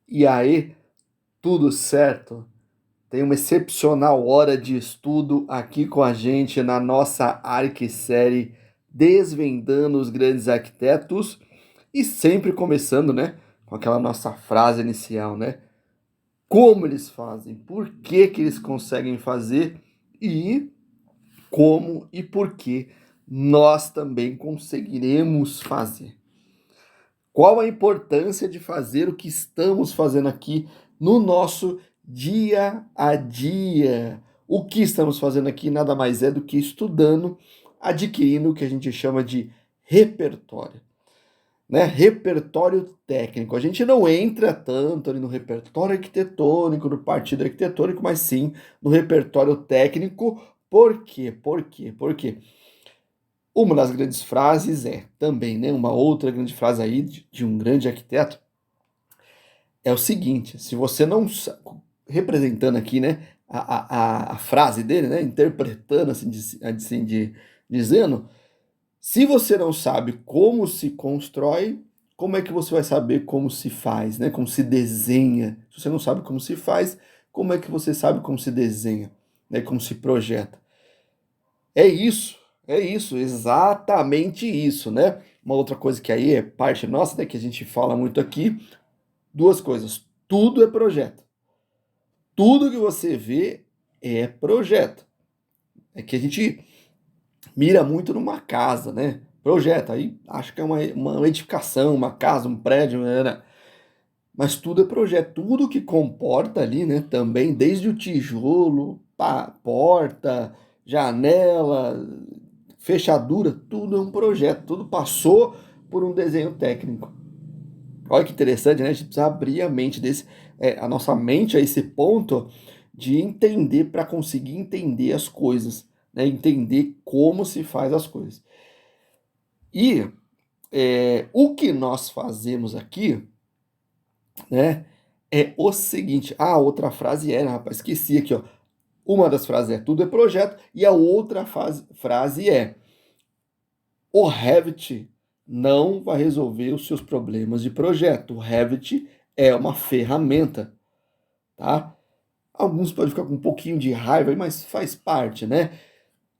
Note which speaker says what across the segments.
Speaker 1: E aí, tudo certo? Tem uma excepcional hora de estudo aqui com a gente na nossa ArcSérie Desvendando os Grandes Arquitetos e sempre começando, né, com aquela nossa frase inicial, né? Como eles fazem, por que que eles conseguem fazer e como e por que nós também conseguiremos fazer. Qual a importância de fazer o que estamos fazendo aqui no nosso dia a dia? O que estamos fazendo aqui nada mais é do que estudando, adquirindo o que a gente chama de repertório, né? Repertório técnico. A gente não entra tanto ali no repertório arquitetônico, no partido arquitetônico, mas sim no repertório técnico. Por quê? Por quê? Por quê? Uma das grandes frases é também, né, uma outra grande frase aí de um grande arquiteto é o seguinte: se você não representando aqui, né, a frase dele, né, interpretando dizendo, se você não sabe como se constrói, como é que você vai saber como se faz, né, como se desenha? Se você não sabe como se faz, como é que você sabe como se desenha, né, como se projeta? É isso, exatamente isso, né? Uma outra coisa que aí é parte nossa, né, que a gente fala muito aqui, duas coisas. Tudo é projeto. Tudo que você vê é projeto. É que a gente mira muito numa casa, né? Projeto, aí acho que é uma edificação, uma casa, um prédio, né? Mas tudo é projeto. Tudo que comporta ali, né? Também, desde o tijolo, porta, janela, fechadura, tudo é um projeto. Tudo passou por um desenho técnico. Olha que interessante, né? A gente precisa abrir a mente a nossa mente a esse ponto de entender para conseguir entender as coisas, né? Entender como se faz as coisas. E o que nós fazemos aqui, né? É o seguinte. Ah, outra frase era, rapaz, esqueci aqui, ó. Uma das frases é tudo é projeto e a outra frase é o Revit não vai resolver os seus problemas de projeto. O Revit é uma ferramenta, tá? Alguns podem ficar com um pouquinho de raiva, mas faz parte, né?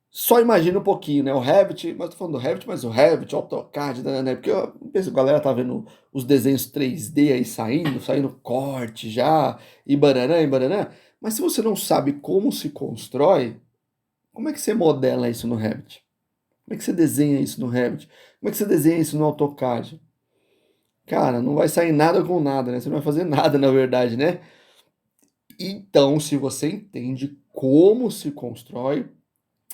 Speaker 1: Só imagina um pouquinho, né? O Revit, mas tô falando do Revit, mas o Revit, AutoCAD, né? Porque eu penso, a galera tá vendo os desenhos 3D aí saindo corte já, e baranã. Mas se você não sabe como se constrói, como é que você modela isso no Revit? Como é que você desenha isso no Revit? Como é que você desenha isso no AutoCAD? Cara, não vai sair nada com nada, né? Você não vai fazer nada, na verdade, né? Então, se você entende como se constrói,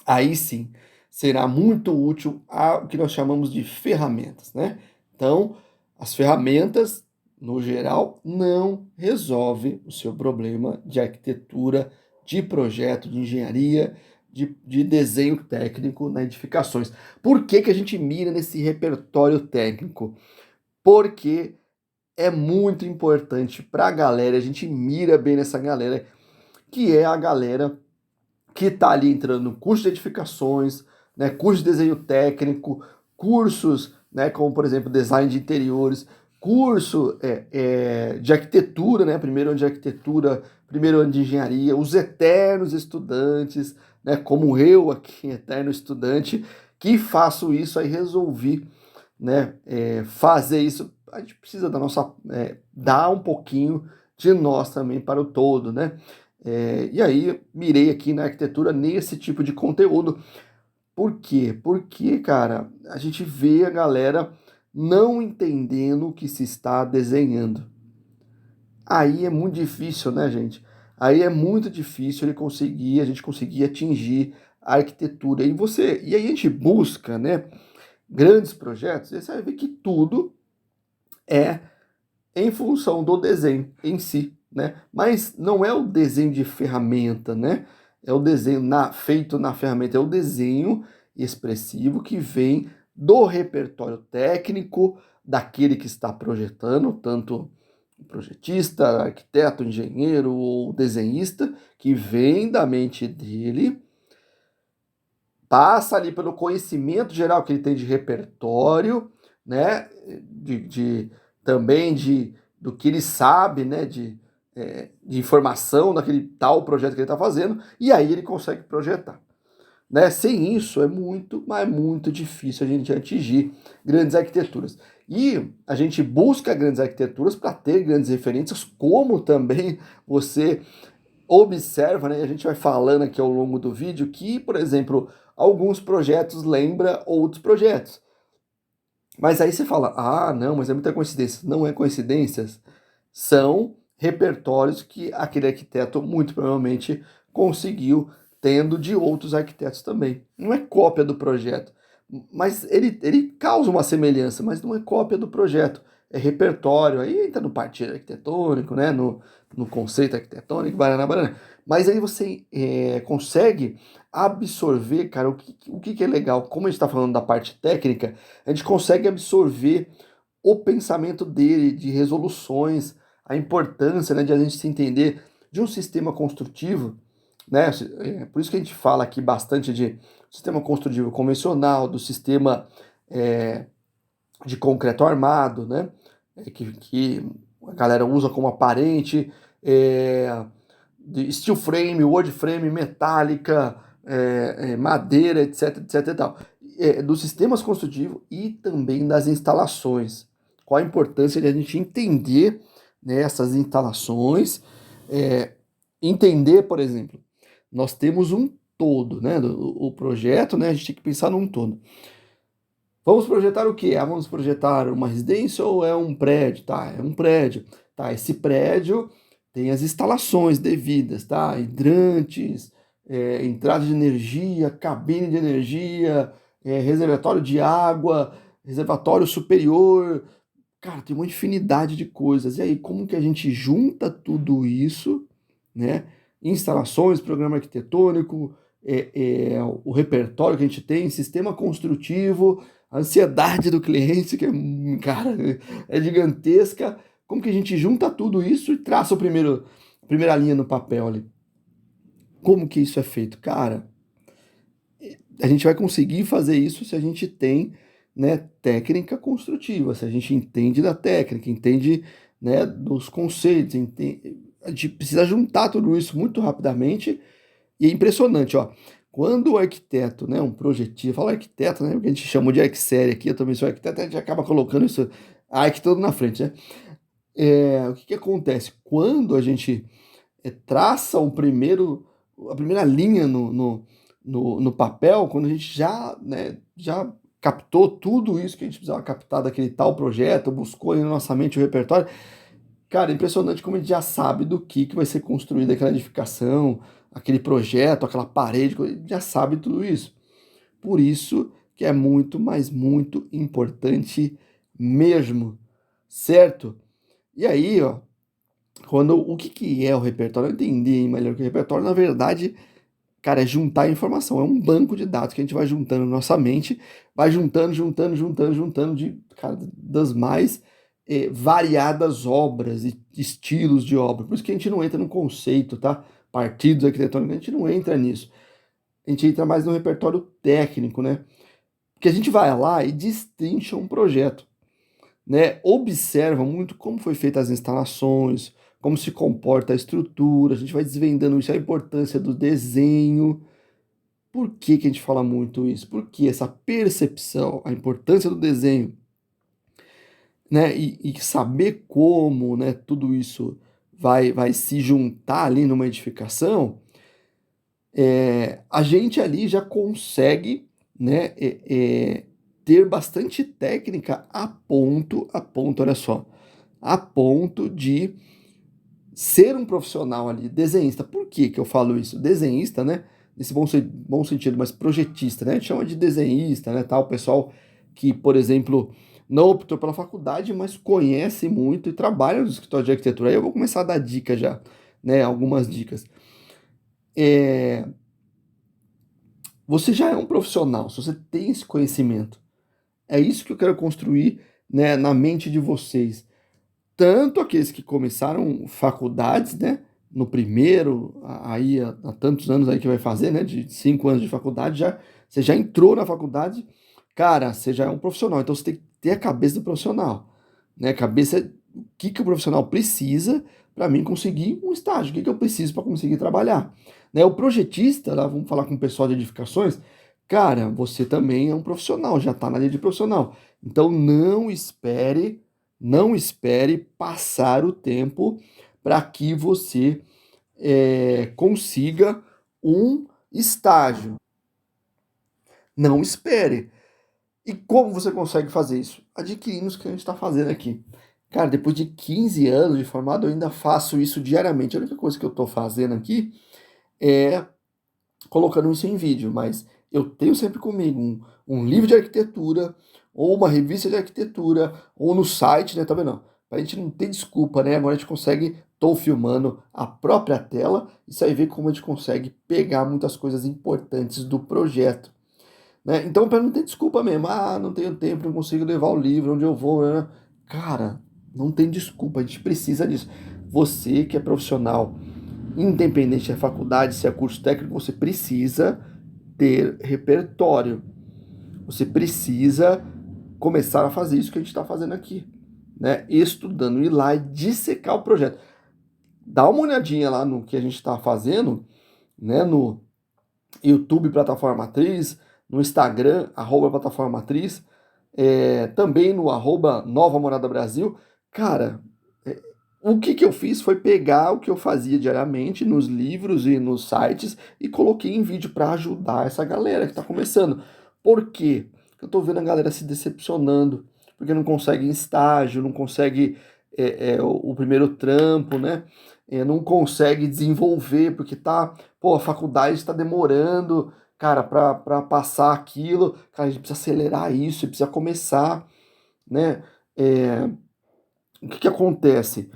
Speaker 1: aí sim será muito útil o que nós chamamos de ferramentas, né? Então, as ferramentas, no geral, não resolvem o seu problema de arquitetura, de projeto, de engenharia, de desenho técnico nas edificações. Por que que a gente mira nesse repertório técnico? Porque é muito importante para a galera, a gente mira bem nessa galera, que é a galera que está ali entrando no curso de edificações, né, curso de desenho técnico, cursos, né, como por exemplo design de interiores, curso de arquitetura, né, primeiro ano de arquitetura, primeiro ano de engenharia, os eternos estudantes, né, como eu aqui, eterno estudante, que faço isso aí, resolvi, né, fazer isso. A gente precisa da nossa, dar um pouquinho de nós também para o todo, né? E aí mirei aqui na arquitetura nesse tipo de conteúdo. Por quê? Porque, cara, a gente vê a galera não entendendo o que se está desenhando. Aí é muito difícil, né, gente? Aí é muito difícil a gente conseguir atingir a arquitetura. E aí a gente busca, né, grandes projetos, e você vai ver que tudo é em função do desenho em si, né? Mas não é o desenho de ferramenta, né? É o desenho feito na ferramenta, é o desenho expressivo que vem do repertório técnico daquele que está projetando, tanto o projetista, arquiteto, engenheiro ou desenhista, que vem da mente dele, passa ali pelo conhecimento geral que ele tem de repertório, né? De também do que ele sabe, né, de informação daquele tal projeto que ele está fazendo, e aí ele consegue projetar. Né? Sem isso é muito, mas é muito difícil a gente atingir grandes arquiteturas. E a gente busca grandes arquiteturas para ter grandes referências, como também você observa, né? A gente vai falando aqui ao longo do vídeo que, por exemplo, alguns projetos lembram outros projetos. Mas aí você fala, ah, não, mas é muita coincidência. Não é coincidências, são repertórios que aquele arquiteto muito provavelmente conseguiu tendo de outros arquitetos também. Não é cópia do projeto, mas ele causa uma semelhança, mas não é cópia do projeto. É repertório, aí entra no partido arquitetônico, né, no conceito arquitetônico, barana, barana. Mas aí você consegue absorver, cara, o que é legal. Como a gente está falando da parte técnica, a gente consegue absorver o pensamento dele, de resoluções, a importância, né, de a gente se entender de um sistema construtivo, né? Por isso que a gente fala aqui bastante de sistema construtivo convencional, do sistema é, de concreto armado, né? Que a galera usa como aparente, de steel frame, wood frame, metálica, madeira, etc, etc e tal. Dos sistemas construtivos e também das instalações. Qual a importância de a gente entender, né, essas instalações, entender, por exemplo, nós temos um todo, né? O projeto, né? A gente tem que pensar num todo. Vamos projetar o quê? Vamos projetar uma residência ou é um prédio? Tá, é um prédio. Tá, esse prédio tem as instalações devidas, tá? Hidrantes, entrada de energia, cabine de energia, reservatório de água, reservatório superior. Cara, tem uma infinidade de coisas. E aí, como que a gente junta tudo isso, né? Instalações, programa arquitetônico, o repertório que a gente tem, sistema construtivo, a ansiedade do cliente, que é, cara, é gigantesca. Como que a gente junta tudo isso e traça a primeira linha no papel ali? Como que isso é feito? Cara, a gente vai conseguir fazer isso se a gente tem, né, técnica construtiva, se a gente entende da técnica, entende, né, dos conceitos, a gente precisa juntar tudo isso muito rapidamente e é impressionante, ó. Quando o arquiteto, né, um projetista, fala arquiteto, né, porque a gente chama de arquicérie aqui, eu também sou arquiteto, a gente acaba colocando isso, arqui todo na frente, né? O que que acontece? Quando a gente traça a primeira linha no papel, quando a gente já, né, já captou tudo isso que a gente precisava captar daquele tal projeto, buscou ali na nossa mente o repertório, cara, é impressionante como a gente já sabe do que vai ser construída aquela edificação, aquele projeto, aquela parede, já sabe tudo isso. Por isso que é muito, mas muito importante mesmo, certo? E aí, ó, o que é o repertório? Eu entendi melhor que o repertório, na verdade, cara, é juntar informação, é um banco de dados que a gente vai juntando na nossa mente, vai juntando, juntando, juntando, juntando cara, das mais variadas obras e estilos de obra. Por isso que a gente não entra no conceito, tá? Partidos arquitetônicos, a gente não entra nisso. A gente entra mais no repertório técnico, né? Porque a gente vai lá e destrincha um projeto, né? Observa muito como foi feita as instalações, como se comporta a estrutura, a gente vai desvendando isso, a importância do desenho. Por que que a gente fala muito isso? Porque essa percepção, a importância do desenho, né, e saber como, né, tudo isso vai se juntar ali numa edificação, a gente ali já consegue, né, ter bastante técnica a ponto, olha só, a ponto de ser um profissional ali, desenhista. Por que que eu falo isso? Desenhista, né? Nesse bom sentido, mas projetista, né? A gente chama de desenhista, né? Tal, o pessoal que, por exemplo, não optou pela faculdade, mas conhece muito e trabalha no escritório de arquitetura. Aí eu vou começar a dar dicas já, né? Algumas dicas. Você já é um profissional, se você tem esse conhecimento. É isso que eu quero construir, né, na mente de vocês. Tanto aqueles que começaram faculdades, né? No primeiro, aí há tantos anos aí que vai fazer, né? De 5 anos de faculdade, você já entrou na faculdade, cara, você já é um profissional, então você tem que ter a cabeça do profissional, né? Cabeça o que que o profissional precisa para mim conseguir um estágio, o que que eu preciso para conseguir trabalhar. Né? O projetista, lá, vamos falar com o pessoal de edificações, cara, você também é um profissional, já está na linha de profissional. Então não espere passar o tempo para que você consiga um estágio. Não espere. E como você consegue fazer isso? Adquirindo o que a gente está fazendo aqui. Cara, depois de 15 anos de formado, eu ainda faço isso diariamente. A única coisa que eu estou fazendo aqui é colocando isso em vídeo, mas eu tenho sempre comigo um livro de arquitetura, ou uma revista de arquitetura, ou no site, né? Tá vendo? Pra gente não ter desculpa, né? Agora a gente consegue, tô filmando a própria tela, e aí vê como a gente consegue pegar muitas coisas importantes do projeto. Né? Então, para não ter desculpa mesmo, não tenho tempo, não consigo levar o livro onde eu vou, né? Cara, não tem desculpa, a gente precisa disso. Você que é profissional, independente se é faculdade, se é curso técnico, você precisa ter repertório. Você precisa começar a fazer isso que a gente está fazendo aqui, né? Estudando, ir lá e dissecar o projeto. Dá uma olhadinha lá no que a gente está fazendo, né? No YouTube Plataforma Matriz, no Instagram, @Plataforma Matriz, também no Nova Morada Brasil. Cara, é, o que que eu fiz foi pegar o que eu fazia diariamente nos livros e nos sites e coloquei em vídeo para ajudar essa galera que está começando. Por quê? Eu estou vendo a galera se decepcionando, porque não consegue estágio, não consegue o primeiro trampo, né? Não consegue desenvolver, porque tá, pô, a faculdade está demorando, cara, para passar aquilo, cara, a gente precisa acelerar isso, a gente precisa começar, né? É, o que que acontece?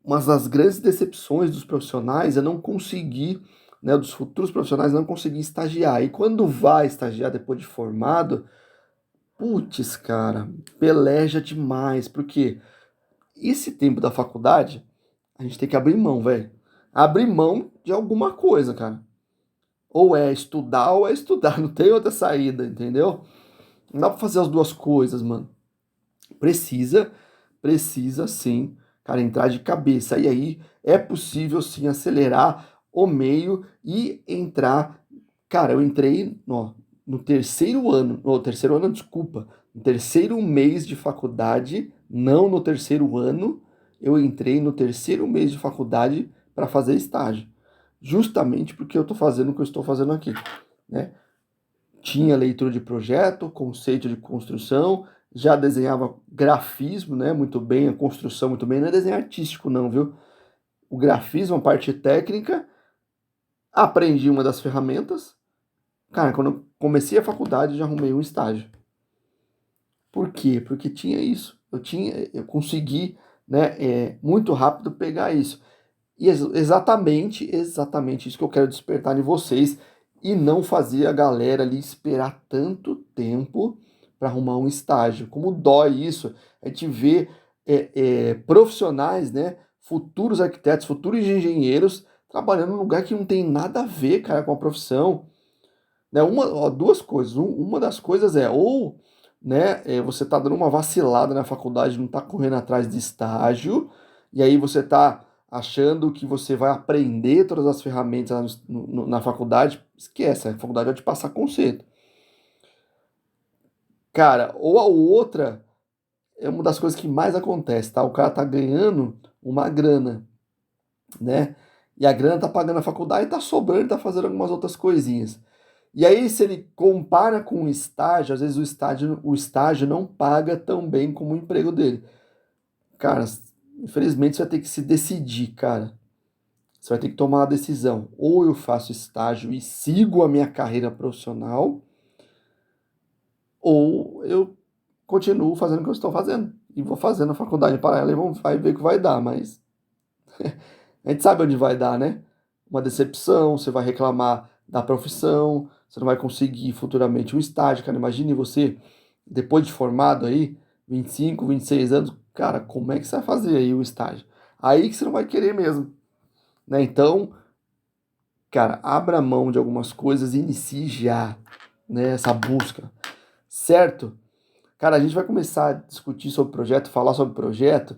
Speaker 1: Uma das grandes decepções dos profissionais é não conseguir, né, dos futuros profissionais não conseguir estagiar. E quando vai estagiar depois de formado, putz, cara, peleja demais, porque esse tempo da faculdade, a gente tem que abrir mão, velho. Abrir mão de alguma coisa, cara. Ou é estudar, não tem outra saída, entendeu? Não dá pra fazer as duas coisas, mano. Precisa, precisa sim, cara, entrar de cabeça. E aí é possível sim acelerar o meio e entrar. Cara, eu entrei no terceiro ano, no terceiro ano, desculpa, no terceiro mês de faculdade, não no terceiro ano, eu entrei no terceiro mês de faculdade para fazer estágio. Justamente porque eu estou fazendo o que eu estou fazendo aqui, né? Tinha leitura de projeto, conceito de construção, já desenhava grafismo, né, muito bem, a construção muito bem, não é desenho artístico não, viu? O grafismo, a parte técnica, aprendi uma das ferramentas. Cara, quando eu comecei a faculdade, já arrumei um estágio. Por quê? Porque tinha isso. Eu consegui, né, muito rápido pegar isso. E exatamente isso que eu quero despertar em vocês e não fazer a galera ali esperar tanto tempo para arrumar um estágio. Como dói isso, a gente vê profissionais, né, futuros arquitetos, futuros engenheiros trabalhando num lugar que não tem nada a ver, cara, com a profissão. Né? Duas coisas. Uma das coisas ou né, você está dando uma vacilada na faculdade, não está correndo atrás de estágio, e aí você está achando que você vai aprender todas as ferramentas na faculdade, esquece, a faculdade vai te passar conceito. Cara, ou a outra é uma das coisas que mais acontece, tá? O cara tá ganhando uma grana, né? E a grana tá pagando a faculdade e tá sobrando, tá fazendo algumas outras coisinhas. E aí, se ele compara com o estágio, às vezes o estágio não paga tão bem como o emprego dele. Cara, infelizmente você vai ter que se decidir, cara. Você vai ter que tomar uma decisão. Ou eu faço estágio e sigo a minha carreira profissional, ou eu continuo fazendo o que eu estou fazendo. E vou fazendo a faculdade para ela e vai ver o que vai dar, mas a gente sabe onde vai dar, né? Uma decepção, você vai reclamar da profissão, você não vai conseguir futuramente um estágio, cara. Imagine você, depois de formado aí, 25, 26 anos, cara, como é que você vai fazer aí o estágio? Aí que você não vai querer mesmo, né? Então, cara, abra mão de algumas coisas e inicie já, né, essa busca, certo? Cara, a gente vai começar a discutir sobre projeto, falar sobre projeto.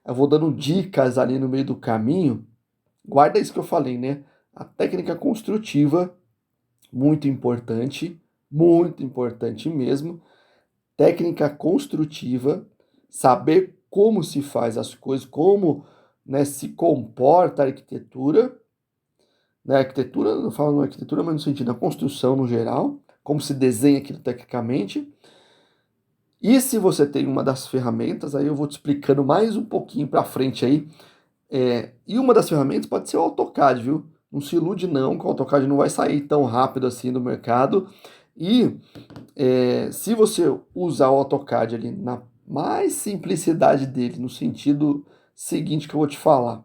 Speaker 1: Eu vou dando dicas ali no meio do caminho. Guarda isso que eu falei, né? A técnica construtiva, muito importante mesmo. Técnica construtiva, saber como se faz as coisas, como, né, se comporta a arquitetura, né? A arquitetura, não falo na arquitetura, mas no sentido da construção no geral, como se desenha aquilo tecnicamente. E se você tem uma das ferramentas, aí eu vou te explicando mais um pouquinho para frente aí. E uma das ferramentas pode ser o AutoCAD, viu? Não se ilude não, que o AutoCAD não vai sair tão rápido assim do mercado. E se você usar o AutoCAD ali na mais simplicidade dele, no sentido seguinte que eu vou te falar.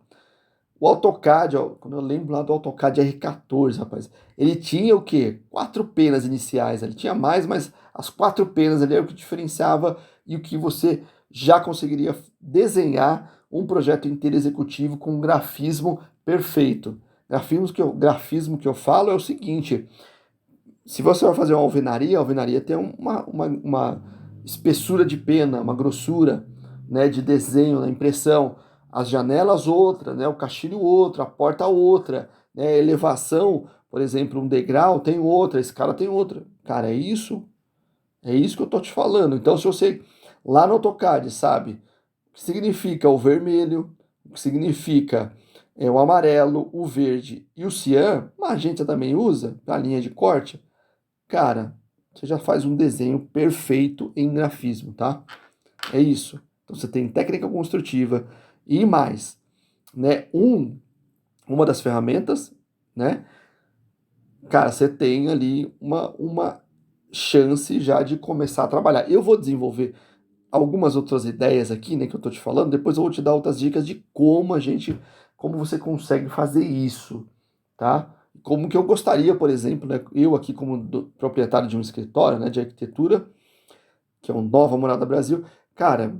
Speaker 1: O AutoCAD, ó, quando eu lembro lá do AutoCAD R14, rapaz, ele tinha o quê? 4 penas iniciais. Ele tinha mais, mas as 4 penas ali era o que diferenciava e o que você já conseguiria desenhar um projeto inteiro executivo com um grafismo perfeito. Grafismo que eu falo é o seguinte: se você vai fazer uma alvenaria, a alvenaria tem uma espessura de pena, uma grossura, né, de desenho na impressão. As janelas outra, né, o caixilho outra, a porta outra, né, a elevação, por exemplo, um degrau tem outra, a escada tem outra. Cara, é isso que eu tô te falando. Então, se você lá no AutoCAD sabe o que significa o vermelho, o que significa o amarelo, o verde e o cian, magenta também usa, a linha de corte. Cara, você já faz um desenho perfeito em grafismo, tá? É isso. Então você tem técnica construtiva e mais, né? Uma das ferramentas, né? Cara, você tem ali uma chance já de começar a trabalhar. Eu vou desenvolver algumas outras ideias aqui, né, que eu tô te falando, depois eu vou te dar outras dicas de como você consegue fazer isso, tá? Como que eu gostaria, por exemplo, né, eu aqui como proprietário de um escritório, né, de arquitetura, que é o Nova Morada Brasil, cara,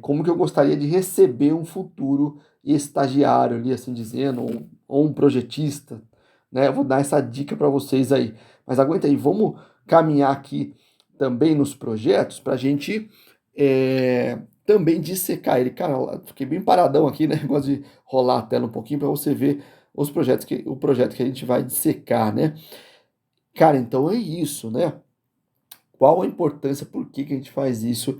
Speaker 1: como que eu gostaria de receber um futuro estagiário ali, assim dizendo, ou um projetista, né? Eu vou dar essa dica para vocês aí. Mas aguenta aí, vamos caminhar aqui também nos projetos para a gente também dissecar ele. Cara, fiquei bem paradão aqui, né? Gosto de rolar a tela um pouquinho para você ver o projeto que a gente vai dissecar, né? Cara, então é isso, né? Qual a importância, por que que a gente faz isso,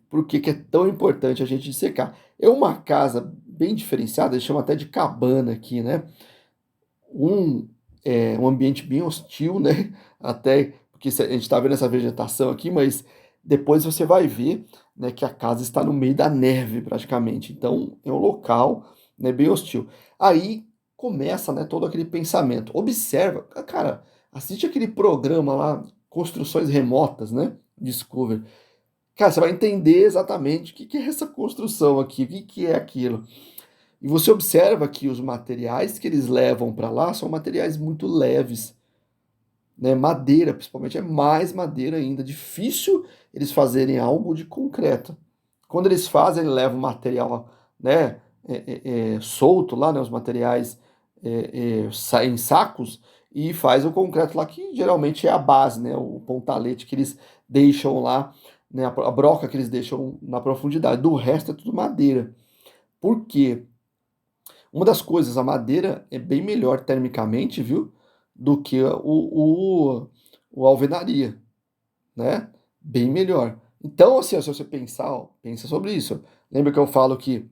Speaker 1: por que que é tão importante a gente dissecar. É uma casa bem diferenciada, eles chamam até de cabana aqui, né? Um ambiente bem hostil, né? Até porque a gente está vendo essa vegetação aqui, mas depois você vai ver, né, que a casa está no meio da neve praticamente. Então é um local, né, bem hostil. Aí começa, né, todo aquele pensamento. Observa, cara, assiste aquele programa lá, Construções Remotas, né? Discover. Cara, você vai entender exatamente o que que é essa construção aqui, o que que é aquilo. E você observa que os materiais que eles levam para lá são materiais muito leves, né? Madeira, principalmente, é mais madeira ainda. Difícil eles fazerem algo de concreto. Quando eles fazem, eles levam material, né, solto lá, né, os materiais em sacos e faz o concreto lá, que geralmente é a base, né, o pontalete que eles deixam lá, né, a broca que eles deixam na profundidade. Do resto é tudo madeira. Por quê? Uma das coisas, a madeira é bem melhor termicamente, viu? Do que o alvenaria, né? Bem melhor. Então, assim, ó, se você pensar, ó, pensa sobre isso. Lembra que eu falo que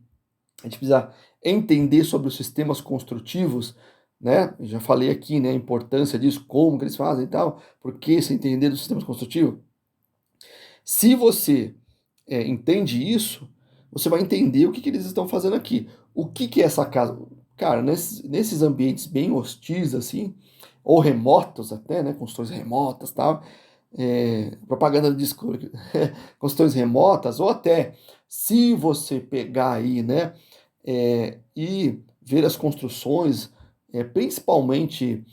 Speaker 1: a gente precisa entender sobre os sistemas construtivos, né? Eu já falei aqui, né, a importância disso, como que eles fazem e tal, por que se entender dos sistemas construtivos. Se você entende isso, você vai entender o que que eles estão fazendo aqui. O que que é essa casa? Cara, nesses ambientes bem hostis, assim, ou remotos até, né? Construções remotas, tal, propaganda de Discovery, construções remotas, ou até se você pegar aí, né, e ver as construções, principalmente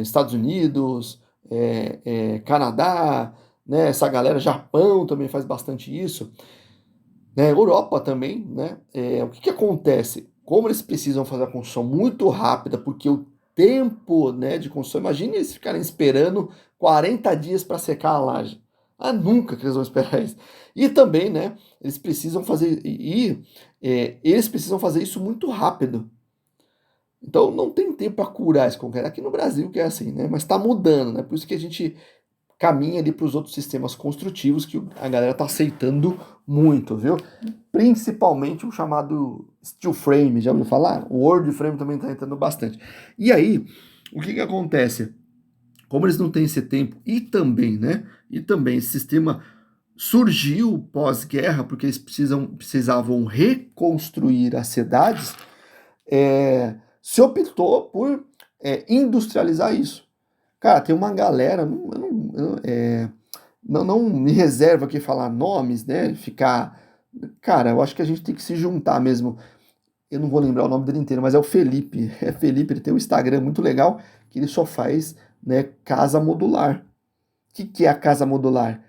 Speaker 1: Estados Unidos, Canadá, né, essa galera, Japão também faz bastante isso, né, Europa também, né, o que que acontece? Como eles precisam fazer a construção muito rápida, porque o tempo, né, de construção, imagine eles ficarem esperando 40 dias para secar a laje. Ah, nunca que eles vão esperar isso. E também, né, eles precisam fazer eles precisam fazer isso muito rápido. Então não tem tempo para curar esse concreto. Aqui no Brasil que é assim, né? Mas está mudando, né? Por isso que a gente caminha ali para os outros sistemas construtivos que a galera está aceitando muito, viu? Principalmente o chamado steel frame, já ouviu falar? O word frame também está entrando bastante. E aí, o que que acontece? Como eles não têm esse tempo e também, né? E também esse sistema surgiu pós-guerra porque eles precisavam reconstruir as cidades, se optou por industrializar isso. Cara, tem uma galera, não me reservo aqui falar nomes, né? Ficar. Cara, eu acho que a gente tem que se juntar mesmo. Eu não vou lembrar o nome dele inteiro, mas é o Felipe. É Felipe, ele tem um Instagram muito legal que ele só faz, né, casa modular. O que é a casa modular?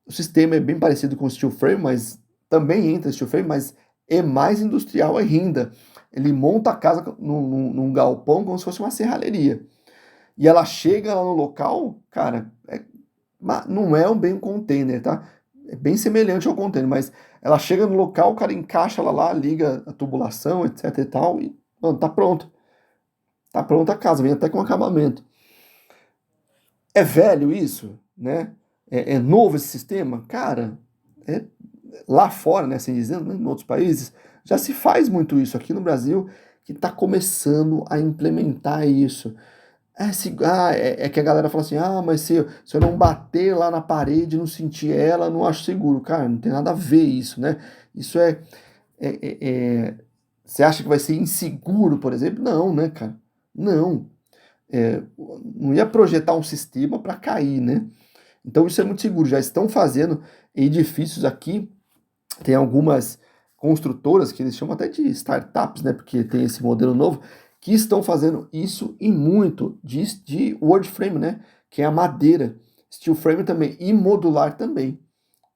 Speaker 1: O sistema é bem parecido com o steel frame, mas também entra steel frame, mas é mais industrial ainda. Ele monta a casa num galpão como se fosse uma serralheria. E ela chega lá no local, cara, não é bem um container, tá? É bem semelhante ao container, mas ela chega no local, o cara encaixa ela lá, liga a tubulação, etc e tal, e mano, tá pronto. Tá pronta a casa, vem até com acabamento. É velho isso, né? É novo esse sistema? Cara, é, lá fora, né, assim dizendo, né, em outros países, já se faz muito isso. Aqui no Brasil, que está começando a implementar isso. É que a galera fala assim, mas se eu não bater lá na parede, não sentir ela, não acho seguro. Cara, não tem nada a ver isso, né? Isso é, é- é- Você acha que vai ser inseguro, por exemplo? Não, né, cara? Não. Não ia projetar um sistema para cair, né? Então isso é muito seguro. Já estão fazendo edifícios aqui, tem algumas construtoras que eles chamam até de startups, né? Porque tem esse modelo novo, que estão fazendo isso e muito de wood frame, né? Que é a madeira, steel frame também e modular também.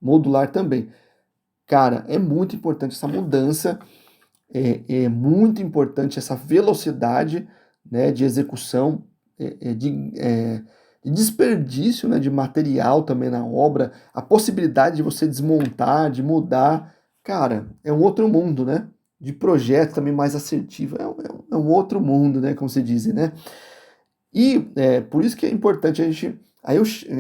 Speaker 1: Modular também. Cara, é muito importante essa mudança, é muito importante essa velocidade, né, de execução, de desperdício, né, de material também na obra, a possibilidade de você desmontar, de mudar. Cara, é um outro mundo, né? De projeto também mais assertivo. É um outro mundo, né? Como se diz, né? E por isso que é importante a gente.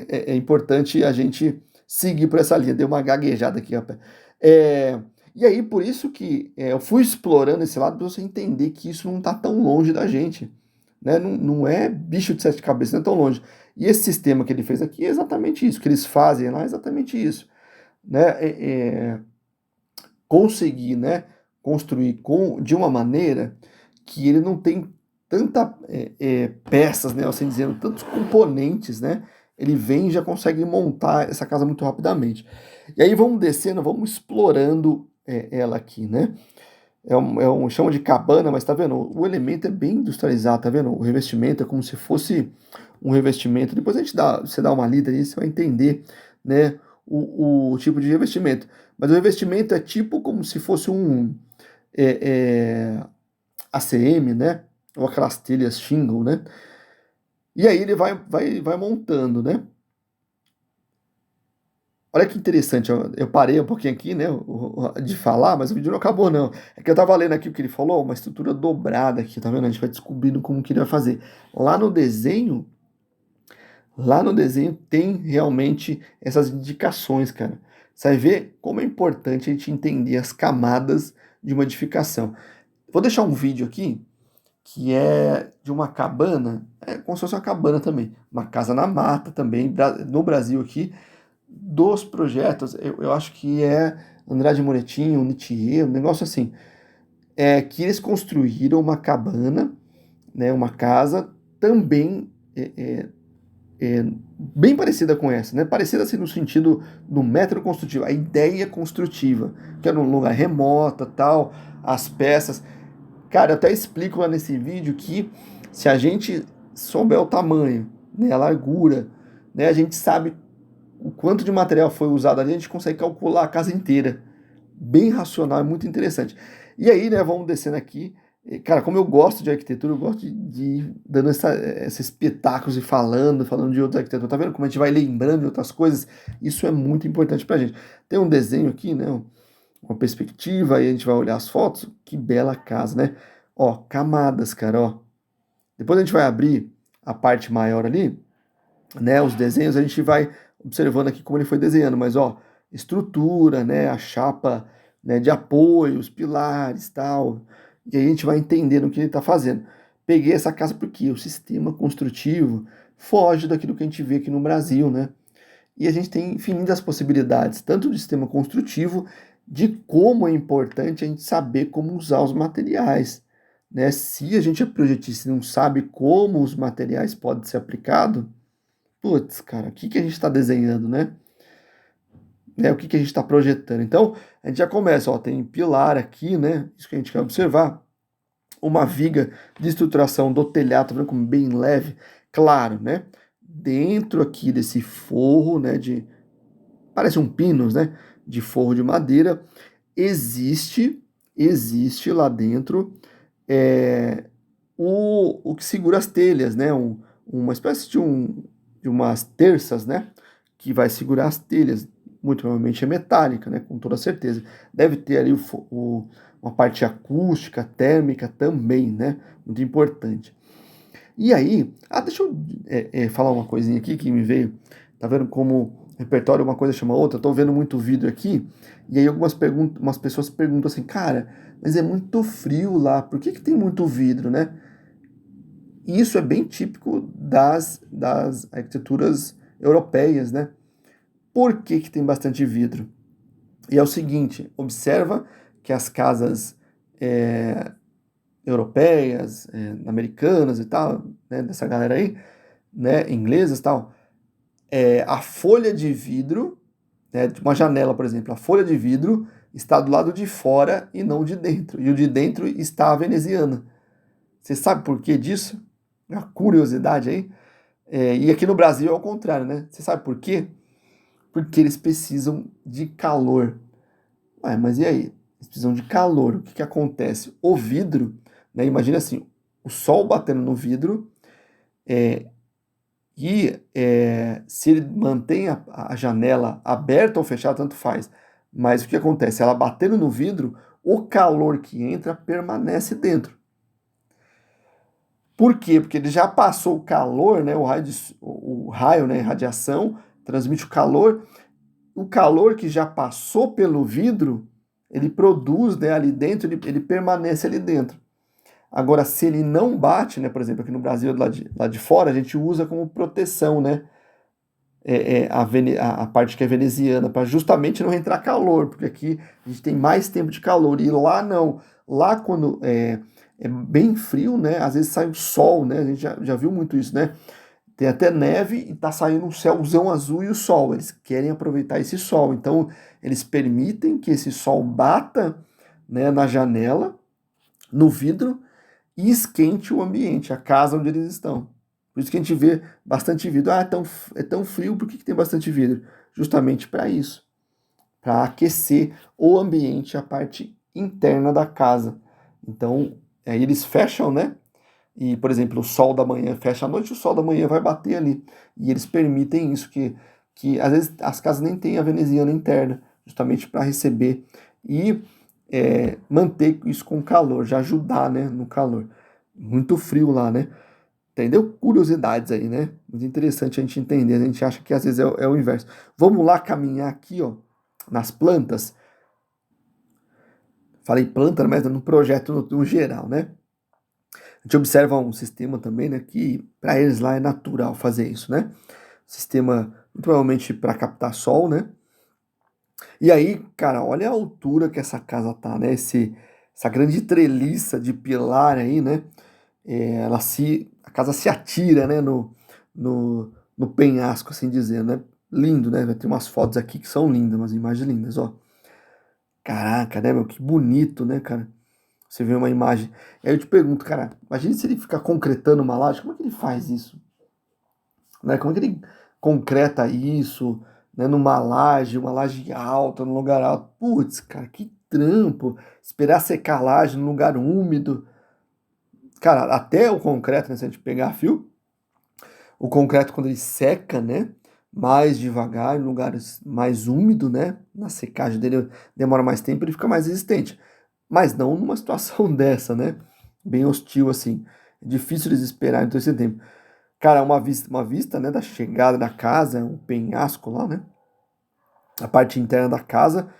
Speaker 1: É importante a gente seguir por essa linha. Deu uma gaguejada aqui, rapaz. É, e aí, por isso que eu fui explorando esse lado para você entender que isso não está tão longe da gente. Né? Não é bicho de sete cabeças, não é tão longe. E esse sistema que ele fez aqui é exatamente isso, que eles fazem lá é exatamente isso. Né? Conseguir, né, construir de uma maneira que ele não tem tanta peças, né, assim dizendo, tantos componentes, né? Ele vem e já consegue montar essa casa muito rapidamente. E aí vamos descendo, vamos explorando ela aqui, né? Chama de cabana, mas tá vendo? O elemento é bem industrializado, tá vendo? O revestimento é como se fosse um revestimento. Depois você dá uma lida aí, você vai entender, né, o tipo de revestimento. Mas o revestimento é tipo como se fosse um ACM, né? Ou aquelas telhas shingle, né? E aí ele vai montando, né? Olha que interessante, eu parei um pouquinho aqui, né, de falar, mas o vídeo não acabou não. É que eu tava lendo aqui o que ele falou, uma estrutura dobrada aqui, tá vendo? A gente vai descobrindo como que ele vai fazer. Lá no desenho, Lá no desenho tem realmente essas indicações, cara. Você vai ver como é importante a gente entender as camadas de uma edificação. Vou deixar um vídeo aqui que é de uma cabana, é como se fosse uma cabana também, uma casa na mata também, no Brasil aqui, dos projetos, eu acho que é Andrade Moretti, o Nitier, um negócio assim, que eles construíram uma cabana, né, uma casa também é, bem parecida com essa, né? Parecida assim no sentido do método construtivo, a ideia construtiva, que era um lugar remoto, tal, as peças. Cara, eu até explico lá nesse vídeo que se a gente souber o tamanho, né, a largura, né, a gente sabe o quanto de material foi usado ali, a gente consegue calcular a casa inteira. Bem racional, é muito interessante. E aí, né, vamos descendo aqui, Cara, como eu gosto de arquitetura, eu gosto de ir dando esses espetáculos e falando de outra arquitetura. Tá vendo como a gente vai lembrando de outras coisas? Isso é muito importante pra gente. Tem um desenho aqui, né? Uma perspectiva, aí a gente vai olhar as fotos. Que bela casa, né? Ó, camadas, cara, ó. Depois a gente vai abrir a parte maior ali, né? Os desenhos, a gente vai observando aqui como ele foi desenhando, mas ó, estrutura, né? A chapa, né, de apoio, os pilares, tal. E aí a gente vai entendendo o que ele está fazendo. Peguei essa casa porque o sistema construtivo foge daquilo que a gente vê aqui no Brasil, né? E a gente tem infinitas possibilidades, tanto do sistema construtivo, de como é importante a gente saber como usar os materiais, né? Se a gente é projetista e não sabe como os materiais podem ser aplicados, putz, cara, o que que a gente está desenhando, né? O que que a gente está projetando? Então, a gente já começa, ó, tem pilar aqui, né? Isso que a gente quer observar. Uma viga de estruturação do telhado, tá vendo como bem leve? Claro, né? Dentro aqui desse forro, né? Parece um pinus, né? De forro de madeira, existe lá dentro é, o que segura as telhas, né? Uma espécie de umas terças, né? Que vai segurar as telhas. Muito provavelmente é metálica, né? Com toda certeza. Deve ter ali uma parte acústica, térmica também, né? Muito importante. E aí, deixa eu falar uma coisinha aqui que me veio. Tá vendo como repertório uma coisa chama outra? Tô vendo muito vídeo aqui, e aí umas pessoas perguntam assim, cara, mas é muito frio lá, por que que tem muito vidro, né? E isso é bem típico das arquiteturas europeias, né? Por que que tem bastante vidro? E é o seguinte, observa que as casas europeias, americanas e tal, né, dessa galera aí, né, inglesas e tal, a folha de vidro, né, de uma janela, por exemplo, a folha de vidro está do lado de fora e não de dentro. E o de dentro está a veneziana. Você sabe por que disso? Uma curiosidade aí. E aqui no Brasil é o contrário, né? Você sabe por quê? Porque eles precisam de calor. Ué, mas e aí? Eles precisam de calor. O que que acontece? O vidro, né? Imagina assim, o sol batendo no vidro, se ele mantém a janela aberta ou fechada, tanto faz. Mas o que acontece? Ela batendo no vidro, o calor que entra permanece dentro. Por quê? Porque ele já passou o calor, né? O raio, né? Radiação, transmite o calor que já passou pelo vidro, ele produz, né, ali dentro, ele permanece ali dentro. Agora, se ele não bate, né, por exemplo, aqui no Brasil, lá de fora, a gente usa como proteção, né, a parte que é veneziana, para justamente não entrar calor, porque aqui a gente tem mais tempo de calor, e lá não. Lá quando é bem frio, né, às vezes sai o sol, né, a gente já viu muito isso, né, tem até neve e tá saindo um céuzão azul e o sol. Eles querem aproveitar esse sol. Então, eles permitem que esse sol bata, né, na janela, no vidro, e esquente o ambiente, a casa onde eles estão. Por isso que a gente vê bastante vidro. É tão frio, por que tem bastante vidro? Justamente para isso, para aquecer o ambiente, a parte interna da casa. Então, aí eles fecham, né? E, por exemplo, o sol da manhã fecha à noite, o sol da manhã vai bater ali. E eles permitem isso, que às vezes as casas nem têm a veneziana interna, justamente para receber e manter isso com calor, já ajudar, né, no calor. Muito frio lá, né? Entendeu? Curiosidades aí, né? Muito interessante a gente entender. A gente acha que às vezes é o inverso. Vamos lá caminhar aqui, ó, nas plantas. Falei planta, mas no projeto no geral, né? A gente observa um sistema também, né, que para eles lá é natural fazer isso, né? Sistema provavelmente para captar sol, né? E aí, cara, olha a altura que essa casa tá, né? Essa grande treliça de pilar aí, né? A casa se atira, né, no penhasco, assim dizendo, né? Lindo, né? Vai ter umas fotos aqui que são lindas, umas imagens lindas, ó. Caraca, né, meu? Que bonito, né, cara? Você vê uma imagem. Aí eu te pergunto, cara, imagine se ele ficar concretando uma laje, como é que ele faz isso? Né? Como é que ele concreta isso, né, numa laje, uma laje alta, num lugar alto? Putz, cara, que trampo! Esperar secar a laje num lugar úmido. cara, até o concreto, né, se a gente pegar fio, o concreto quando ele seca, né, mais devagar, em lugares mais úmidos, né, na secagem dele demora mais tempo, ele fica mais resistente. Mas não numa situação dessa, né, bem hostil assim. É difícil eles esperarem todo esse tempo. Cara, uma vista, né, da chegada da casa, um penhasco lá, né, a parte interna da casa,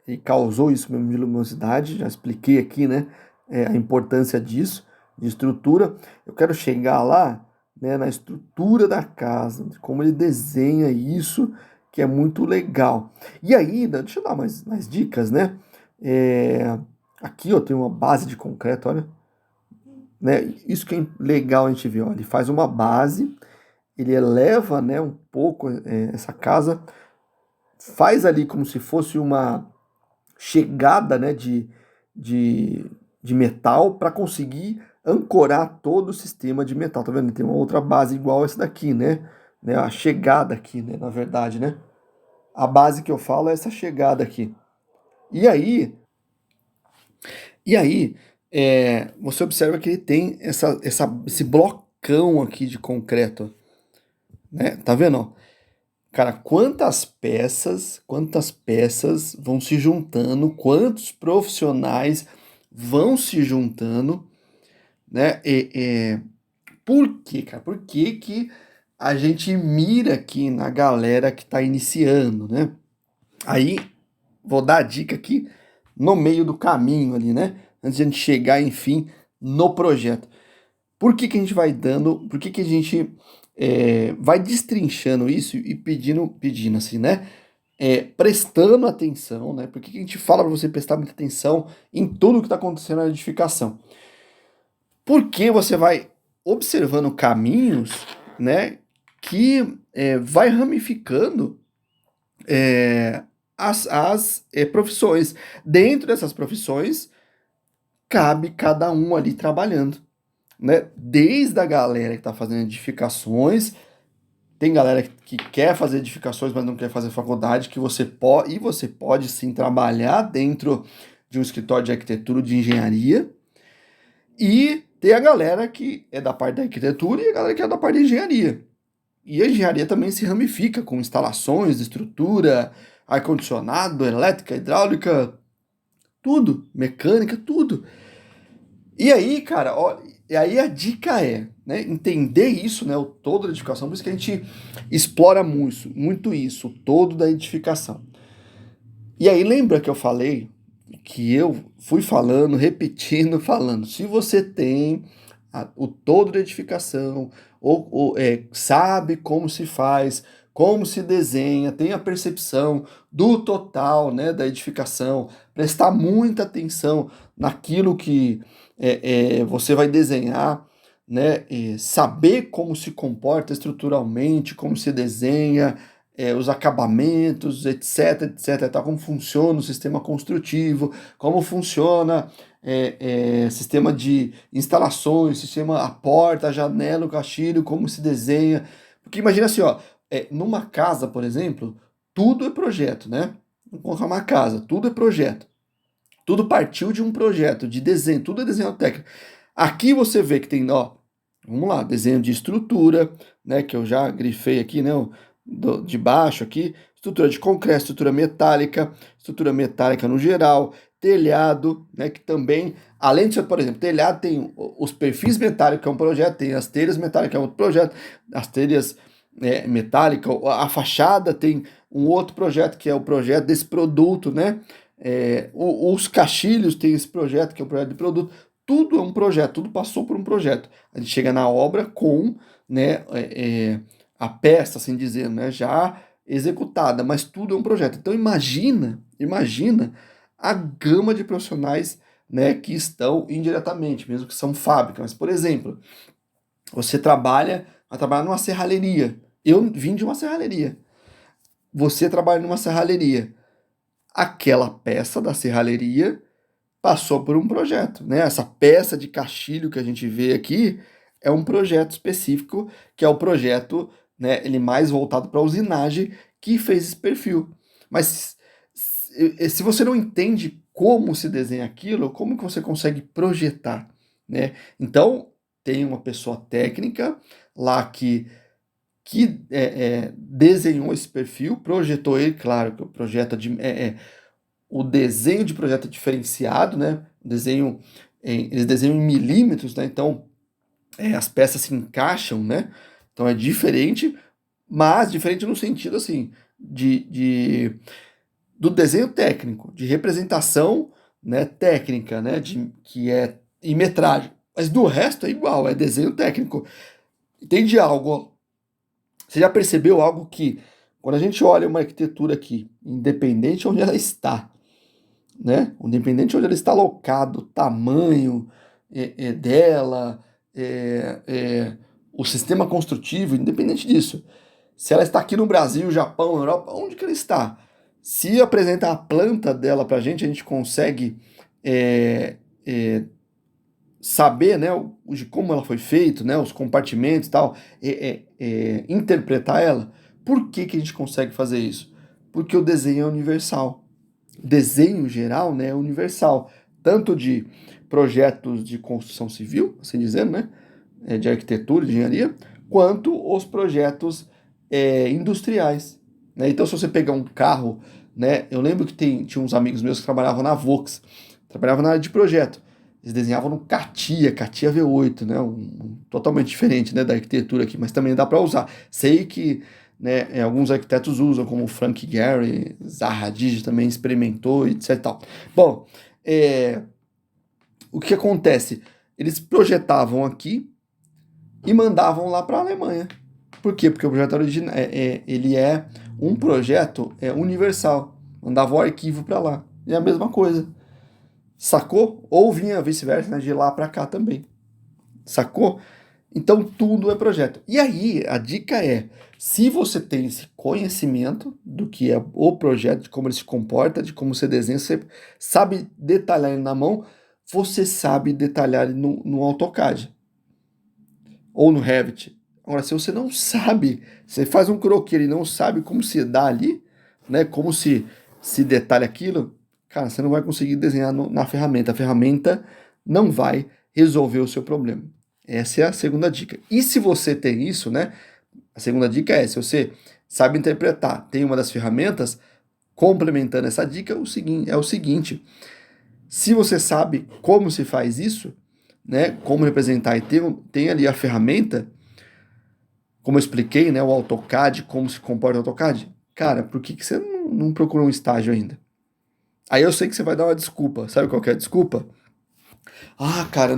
Speaker 1: e causou isso mesmo de luminosidade, já expliquei aqui, né, a importância disso, de estrutura. Eu quero chegar lá, né, na estrutura da casa, de como ele desenha isso, que é muito legal. E aí, deixa eu dar mais dicas, né? É, aqui, ó, tem uma base de concreto, olha, né? Isso que é legal a gente ver, ó, ele faz uma base, ele eleva, né, um pouco essa casa, faz ali como se fosse uma chegada, né, de, de metal para conseguir ancorar todo o sistema de metal. Tá vendo? Tem uma outra base igual essa daqui, né? A chegada aqui, né? Na verdade, né? A base que eu falo é essa chegada aqui. E aí, você observa que ele tem esse blocão aqui de concreto, né? Tá vendo? Ó? Cara, quantas peças vão se juntando, quantos profissionais vão se juntando, né? Por quê, cara? Por que que a gente mira aqui na galera que está iniciando, né? Aí, vou dar a dica aqui no meio do caminho ali, né? Antes de a gente chegar, enfim, no projeto. Por que que a gente vai dando, por que que a gente vai destrinchando isso e pedindo assim, né? Prestando atenção, né? Por que que a gente fala para você prestar muita atenção em tudo que está acontecendo na edificação? Porque você vai observando caminhos, né? Que vai ramificando as profissões. Dentro dessas profissões, cabe cada um ali trabalhando, né? Desde a galera que está fazendo edificações, tem galera que quer fazer edificações, mas não quer fazer faculdade, que você pode sim trabalhar dentro de um escritório de arquitetura ou de engenharia. E tem a galera que é da parte da arquitetura e a galera que é da parte da engenharia. E a engenharia também se ramifica com instalações, estrutura, ar-condicionado, elétrica, hidráulica, tudo, mecânica, tudo. E aí, cara, ó, e aí a dica é, né, entender isso, né, o todo da edificação, por isso que a gente explora muito isso, o todo da edificação. E aí lembra que eu falei que eu fui falando, repetindo, falando, se você tem o todo da edificação, sabe como se faz, como se desenha, tem a percepção do total, né, da edificação, prestar muita atenção naquilo que você vai desenhar, né, saber como se comporta estruturalmente, como se desenha, os acabamentos, etc, etc, tá? Como funciona o sistema construtivo, como funciona sistema de instalações, sistema a porta, a janela, o caixilho, como se desenha. Porque imagina assim, ó, numa casa, por exemplo, tudo é projeto, né? Vamos colocar uma casa, tudo é projeto. Tudo partiu de um projeto, de desenho, tudo é desenho técnico. Aqui você vê que tem, ó, vamos lá, desenho de estrutura, né, que eu já grifei aqui, né, de baixo aqui, estrutura de concreto, estrutura metálica no geral, telhado, né, que também, além de ser, por exemplo, telhado tem os perfis metálicos, que é um projeto, tem as telhas metálicas, que é outro projeto, as telhas metálicas, a fachada tem um outro projeto, que é o projeto desse produto, né, os caixilhos tem esse projeto, que é o projeto de produto, tudo é um projeto, tudo passou por um projeto. A gente chega na obra com, né, a peça, assim dizendo, né, já executada, mas tudo é um projeto. Então imagina a gama de profissionais, né, que estão indiretamente, mesmo que são fábricas. Mas, por exemplo, você vai trabalhar numa serralheria. Eu vim de uma serralheria. Você trabalha numa serralheria. Aquela peça da serralheria passou por um projeto, né? Essa peça de caixilho que a gente vê aqui é um projeto específico, que é o projeto, né, ele mais voltado para a usinagem, que fez esse perfil. Mas se você não entende como se desenha aquilo, como que você consegue projetar, né? Então, tem uma pessoa técnica lá que desenhou esse perfil, projetou ele, claro que o projeto o desenho de projeto é diferenciado, né? Eles desenham em milímetros, né? Então as peças se encaixam, né? Então é diferente, mas diferente no sentido assim do desenho técnico, de representação, né, técnica, né, que é em metragem. Mas do resto é igual, é desenho técnico. Entende algo? Você já percebeu algo que, quando a gente olha uma arquitetura aqui, independente de onde ela está, né? Independente de onde ela está alocado, o tamanho dela, é, é, o sistema construtivo, independente disso. Se ela está aqui no Brasil, Japão, Europa, onde que ela está? Se apresentar a planta dela para a gente consegue é, é, saber, né, de como ela foi feita, né, os compartimentos e tal, interpretar ela. Por que que a gente consegue fazer isso? Porque o desenho é universal. Desenho geral, né, é universal, tanto de projetos de construção civil, assim dizendo, né, de arquitetura, de engenharia, quanto os projetos industriais, né? Então, se você pegar um carro, né, eu lembro que tinha uns amigos meus que trabalhavam na Volks, trabalhavam na área de projeto. Eles desenhavam no CATIA V8, né, totalmente diferente, né, da arquitetura aqui, mas também dá para usar. Sei que, né, alguns arquitetos usam, como Frank Gehry, Zaha Hadid também experimentou, etc. E tal. Bom, o que acontece? Eles projetavam aqui e mandavam lá para a Alemanha. Por quê? Porque o projeto original ele é um projeto universal. Mandava o arquivo para lá. E é a mesma coisa. Sacou? Ou vinha vice-versa, né, de lá para cá também. Sacou? Então tudo é projeto. E aí a dica é, se você tem esse conhecimento do que é o projeto, de como ele se comporta, de como você desenha, você sabe detalhar ele na mão, você sabe detalhar ele no AutoCAD ou no Revit. Agora, se você não sabe, você faz um croquis e não sabe como se dá ali, né? Como se detalha aquilo, cara, você não vai conseguir desenhar na ferramenta. A ferramenta não vai resolver o seu problema. Essa é a segunda dica. E se você tem isso, né? A segunda dica é, se você sabe interpretar, tem uma das ferramentas, complementando essa dica, é o seguinte, se você sabe como se faz isso, né? Como representar e tem ali a ferramenta, como eu expliquei, né, o AutoCAD, como se comporta o AutoCAD, cara, por que você não procurou um estágio ainda? Aí eu sei que você vai dar uma desculpa. Sabe qual que é a desculpa? Ah, cara, eu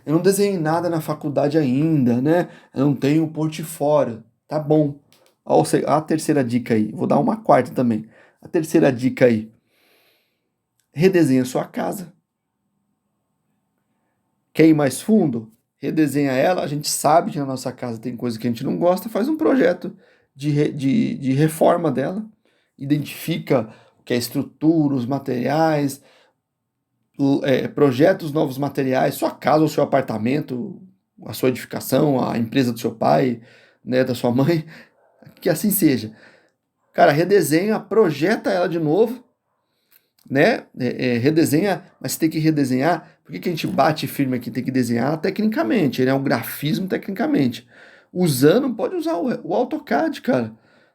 Speaker 1: não desenhei nada na faculdade ainda, né? Eu não tenho portfólio. Tá bom. Ó, a terceira dica aí. Vou dar uma quarta também. A terceira dica aí. Redesenha sua casa. Quer ir mais fundo? Redesenha ela. A gente sabe que na nossa casa tem coisa que a gente não gosta. Faz um projeto de reforma dela. Identifica o que é a estrutura, os materiais, projeta os novos materiais, sua casa ou seu apartamento, a sua edificação, a empresa do seu pai, né, da sua mãe, que assim seja. Cara, redesenha, projeta ela de novo, né? Redesenha, mas você tem que redesenhar. Por que a gente bate firme aqui? Tem que desenhar tecnicamente, né? É um grafismo tecnicamente. Usando, pode usar o AutoCAD, cara.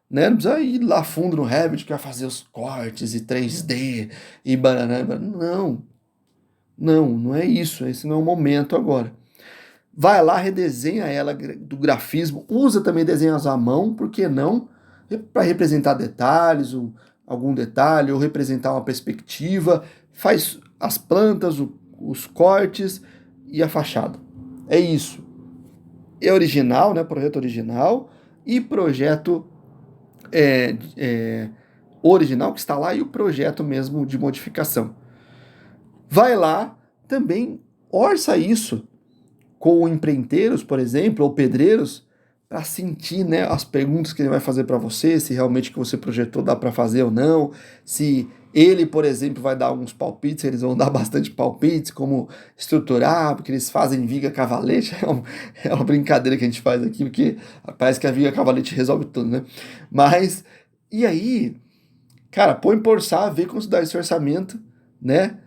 Speaker 1: Né? Não precisa ir lá fundo no Revit que vai fazer os cortes e 3D e banana. Não, não é isso. Esse não é o momento agora. Vai lá, redesenha ela do grafismo, usa também desenhos à mão, por que não? Para representar detalhes, algum detalhe, ou representar uma perspectiva, faz as plantas, os cortes e a fachada. É isso. É original, né? Projeto original e projeto original que está lá e o projeto mesmo de modificação. Vai lá, também orça isso com empreiteiros, por exemplo, ou pedreiros, para sentir, né, as perguntas que ele vai fazer para você, se realmente o que você projetou dá para fazer ou não, se ele, por exemplo, vai dar alguns palpites, eles vão dar bastante palpites, como estruturar, porque eles fazem viga cavalete, é uma brincadeira que a gente faz aqui, porque parece que a viga cavalete resolve tudo, né? Mas, e aí, cara, põe por orçar, vê como se dá esse orçamento, né?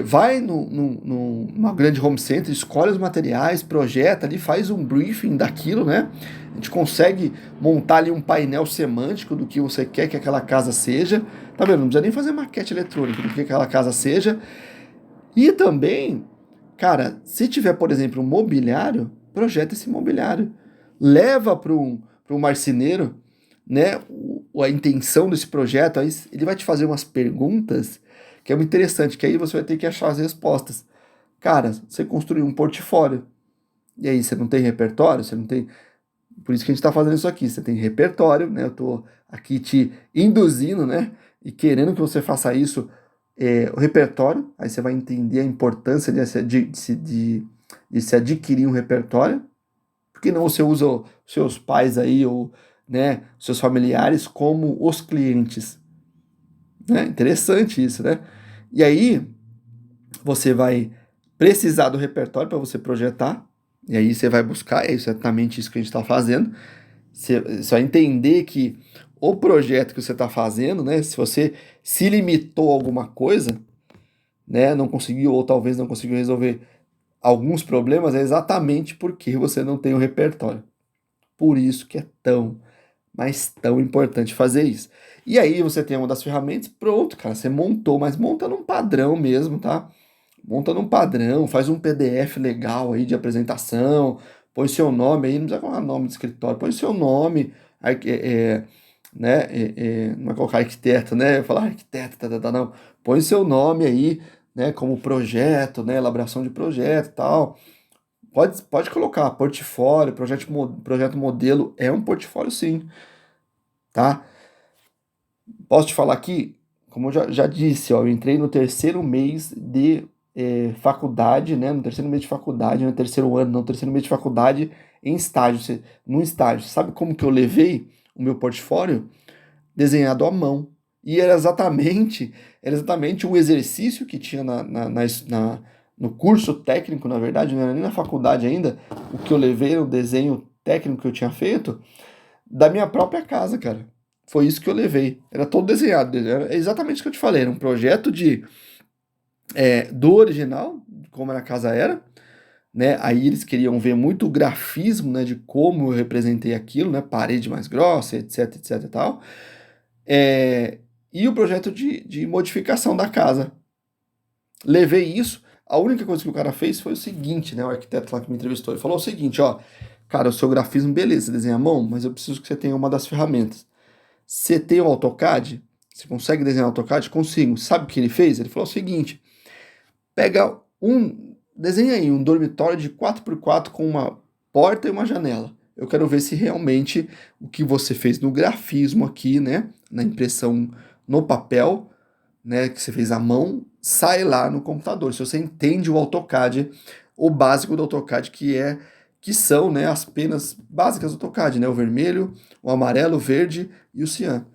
Speaker 1: vai numa grande home center, escolhe os materiais, projeta ali, faz um briefing daquilo, né? A gente consegue montar ali um painel semântico do que você quer que aquela casa seja. Tá vendo? Não precisa nem fazer maquete eletrônica do que aquela casa seja. E também, cara, se tiver, por exemplo, um mobiliário, projeta esse mobiliário. Leva para um marceneiro, né, a intenção desse projeto, aí ele vai te fazer umas perguntas que é muito interessante, que aí você vai ter que achar as respostas. Cara, você construiu um portfólio, e aí você não tem repertório, você não tem. Por isso que a gente está fazendo isso aqui. Você tem repertório, né? Eu estou aqui te induzindo, né? E querendo que você faça isso, o repertório. Aí você vai entender a importância de se adquirir um repertório. Porque não você usa os seus pais aí, ou né, seus familiares, como os clientes. Né? Interessante isso, né? E aí você vai precisar do repertório para você projetar. E aí você vai buscar, é exatamente isso que a gente está fazendo. Você vai entender que o projeto que você está fazendo, né? Se você se limitou a alguma coisa, né? Não conseguiu, ou talvez não conseguiu resolver alguns problemas, é exatamente porque você não tem o repertório. Por isso que é tão, mas tão importante fazer isso. E aí você tem uma das ferramentas, pronto, cara, você montou, mas monta num padrão mesmo, tá? Monta num padrão, faz um PDF legal aí de apresentação, põe seu nome aí, não precisa colocar nome de escritório, põe seu nome, né, não vai colocar arquiteto, né, falar arquiteto, não, põe seu nome aí, né, como projeto, né, elaboração de projeto e tal, pode colocar portfólio, projeto modelo, é um portfólio sim, tá? Posso te falar aqui, como eu já disse, ó, eu entrei no terceiro mês de faculdade, né? No terceiro mês de faculdade, no terceiro ano, no terceiro mês de faculdade, em estágio, num estágio. Sabe como que eu levei o meu portfólio? Desenhado à mão. E era exatamente um exercício que tinha no curso técnico, na verdade, não era nem na faculdade ainda, o que eu levei, o desenho técnico que eu tinha feito, da minha própria casa, cara. Foi isso que eu levei. Era todo desenhado. Era exatamente o que eu te falei. Era um projeto do original, como a casa era, né? Aí eles queriam ver muito o grafismo, né? De como eu representei aquilo, né? Parede mais grossa, etc, etc e tal. E o projeto de modificação da casa. Levei isso. A única coisa que o cara fez foi o seguinte, né? O arquiteto lá que me entrevistou, ele falou o seguinte, ó, cara, o seu grafismo, beleza, você desenha à mão, mas eu preciso que você tenha uma das ferramentas. Você tem o AutoCAD? Você consegue desenhar o AutoCAD? Consigo. Sabe o que ele fez? Ele falou o seguinte: desenha aí um dormitório de 4x4 com uma porta e uma janela. Eu quero ver se realmente o que você fez no grafismo aqui, né, na impressão no papel, né, que você fez à mão, sai lá no computador. Se você entende o AutoCAD, o básico do AutoCAD, que são, né, as penas básicas do AutoCAD, né, o vermelho, o amarelo, o verde e o cian.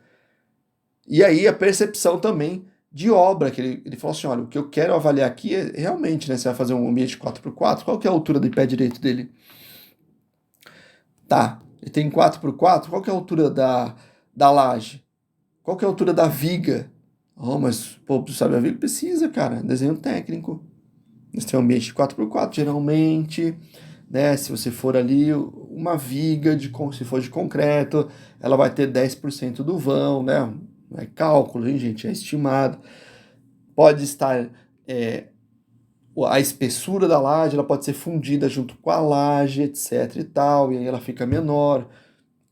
Speaker 1: E aí a percepção também de obra, que ele falou assim, olha, o que eu quero avaliar aqui é realmente, né, você vai fazer um ambiente 4x4, qual que é a altura do pé direito dele? Tá, ele tem 4x4, qual que é a altura da laje? Qual que é a altura da viga? Oh, mas, pô, tu sabe a viga? Precisa, cara, desenho técnico. Você tem um ambiente de 4x4, geralmente, né, se você for ali, uma viga, se for de concreto, ela vai ter 10% do vão, né, é cálculo, hein, gente, é estimado. Pode estar a espessura da laje, ela pode ser fundida junto com a laje, etc e tal, e aí ela fica menor.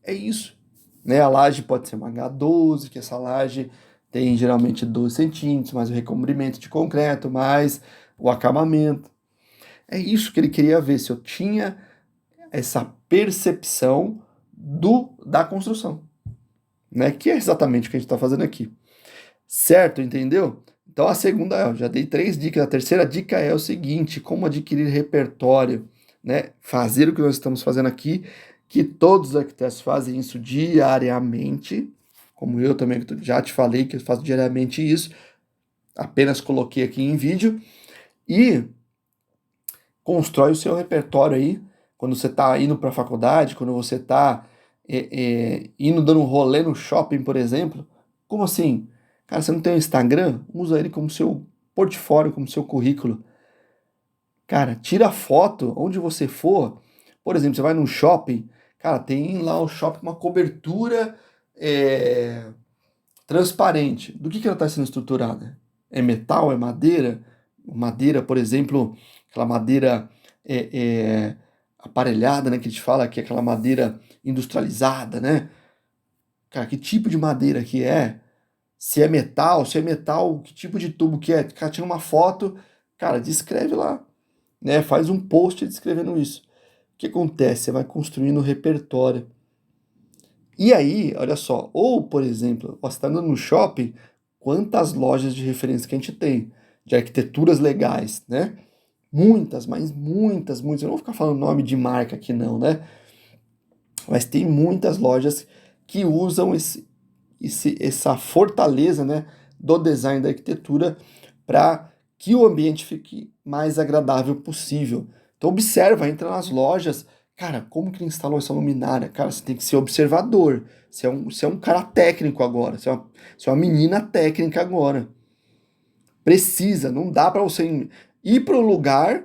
Speaker 1: É isso, né? A laje pode ser uma H12, que essa laje tem geralmente 12 centímetros, mais o recobrimento de concreto, mais o acabamento. É isso que ele queria ver, se eu tinha essa percepção da construção, né? Que é exatamente o que a gente está fazendo aqui. Certo, entendeu? Então a segunda, eu já dei 3 dicas. A terceira dica é o seguinte: como adquirir repertório, né? Fazer o que nós estamos fazendo aqui, que todos os arquitetos fazem isso diariamente, como eu também já te falei que eu faço diariamente isso, apenas coloquei aqui em vídeo, e constrói o seu repertório aí, quando você está indo para a faculdade, quando você está indo dando um rolê no shopping, por exemplo. Como assim? Cara, você não tem um Instagram? Usa ele como seu portfólio, como seu currículo. Cara, tira foto onde você for. Por exemplo, você vai num shopping, cara, tem lá o shopping com uma cobertura é, transparente. Do que ela está sendo estruturada? É metal? É madeira? Madeira, por exemplo, aquela madeira é, é, aparelhada, né? Que a gente fala que é aquela madeira industrializada, né? Cara, que tipo de madeira que é? Se é metal, que tipo de tubo que é? Cara, tira uma foto, cara, descreve lá, né? Faz um post descrevendo isso. O que acontece? Você vai construindo um repertório. E aí, olha só, ou por exemplo, você está andando no shopping, quantas lojas de referência que a gente tem, de arquiteturas legais, né? Muitas, mas muitas, muitas. Eu não vou ficar falando nome de marca aqui não, né? Mas tem muitas lojas que usam essa fortaleza, né, do design da arquitetura para que o ambiente fique mais agradável possível. Então observa, entra nas lojas, cara, como que ele instalou essa luminária? Cara, você tem que ser observador. Você é um cara técnico agora, você é uma menina técnica agora. Precisa, não dá para você ir para o lugar,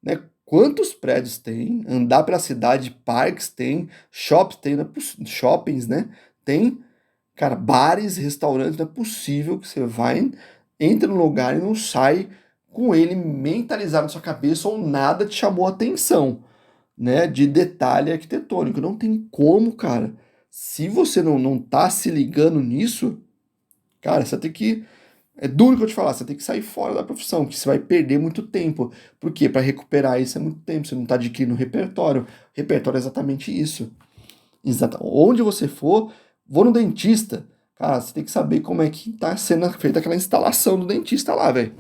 Speaker 1: né? Quantos prédios tem, andar pela cidade, parques tem, shops tem, shoppings, né? Tem, cara, bares, restaurantes, não é possível que você vai, entra no lugar e não sai com ele mentalizado na sua cabeça ou nada te chamou a atenção, né? De detalhe arquitetônico. Não tem como, cara. Se você não tá se ligando nisso, cara, você tem que é duro que eu te falar, você tem que sair fora da profissão, porque você vai perder muito tempo. Por quê? Para recuperar isso é muito tempo, você não está adquirindo repertório. Repertório é exatamente isso. Onde você for, vou no dentista. Cara, você tem que saber como é que está sendo feita aquela instalação do dentista lá, velho.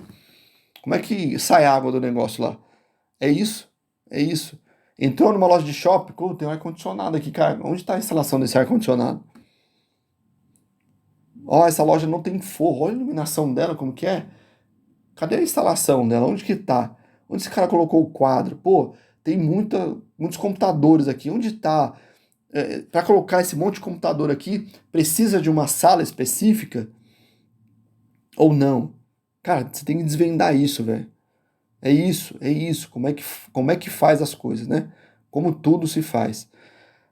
Speaker 1: Como é que sai a água do negócio lá? É isso, é isso. Entrou numa loja de shopping, pô, tem um ar-condicionado aqui, cara. Onde está a instalação desse ar-condicionado? Ó, essa loja não tem forro, olha a iluminação dela, como que é. Cadê a instalação dela? Onde que tá? Onde esse cara colocou o quadro? Pô, tem muitos computadores aqui. Onde tá? Para colocar esse monte de computador aqui, precisa de uma sala específica ou não? Cara, você tem que desvendar isso, velho. É isso, é isso. Como é que faz as coisas, né? Como tudo se faz.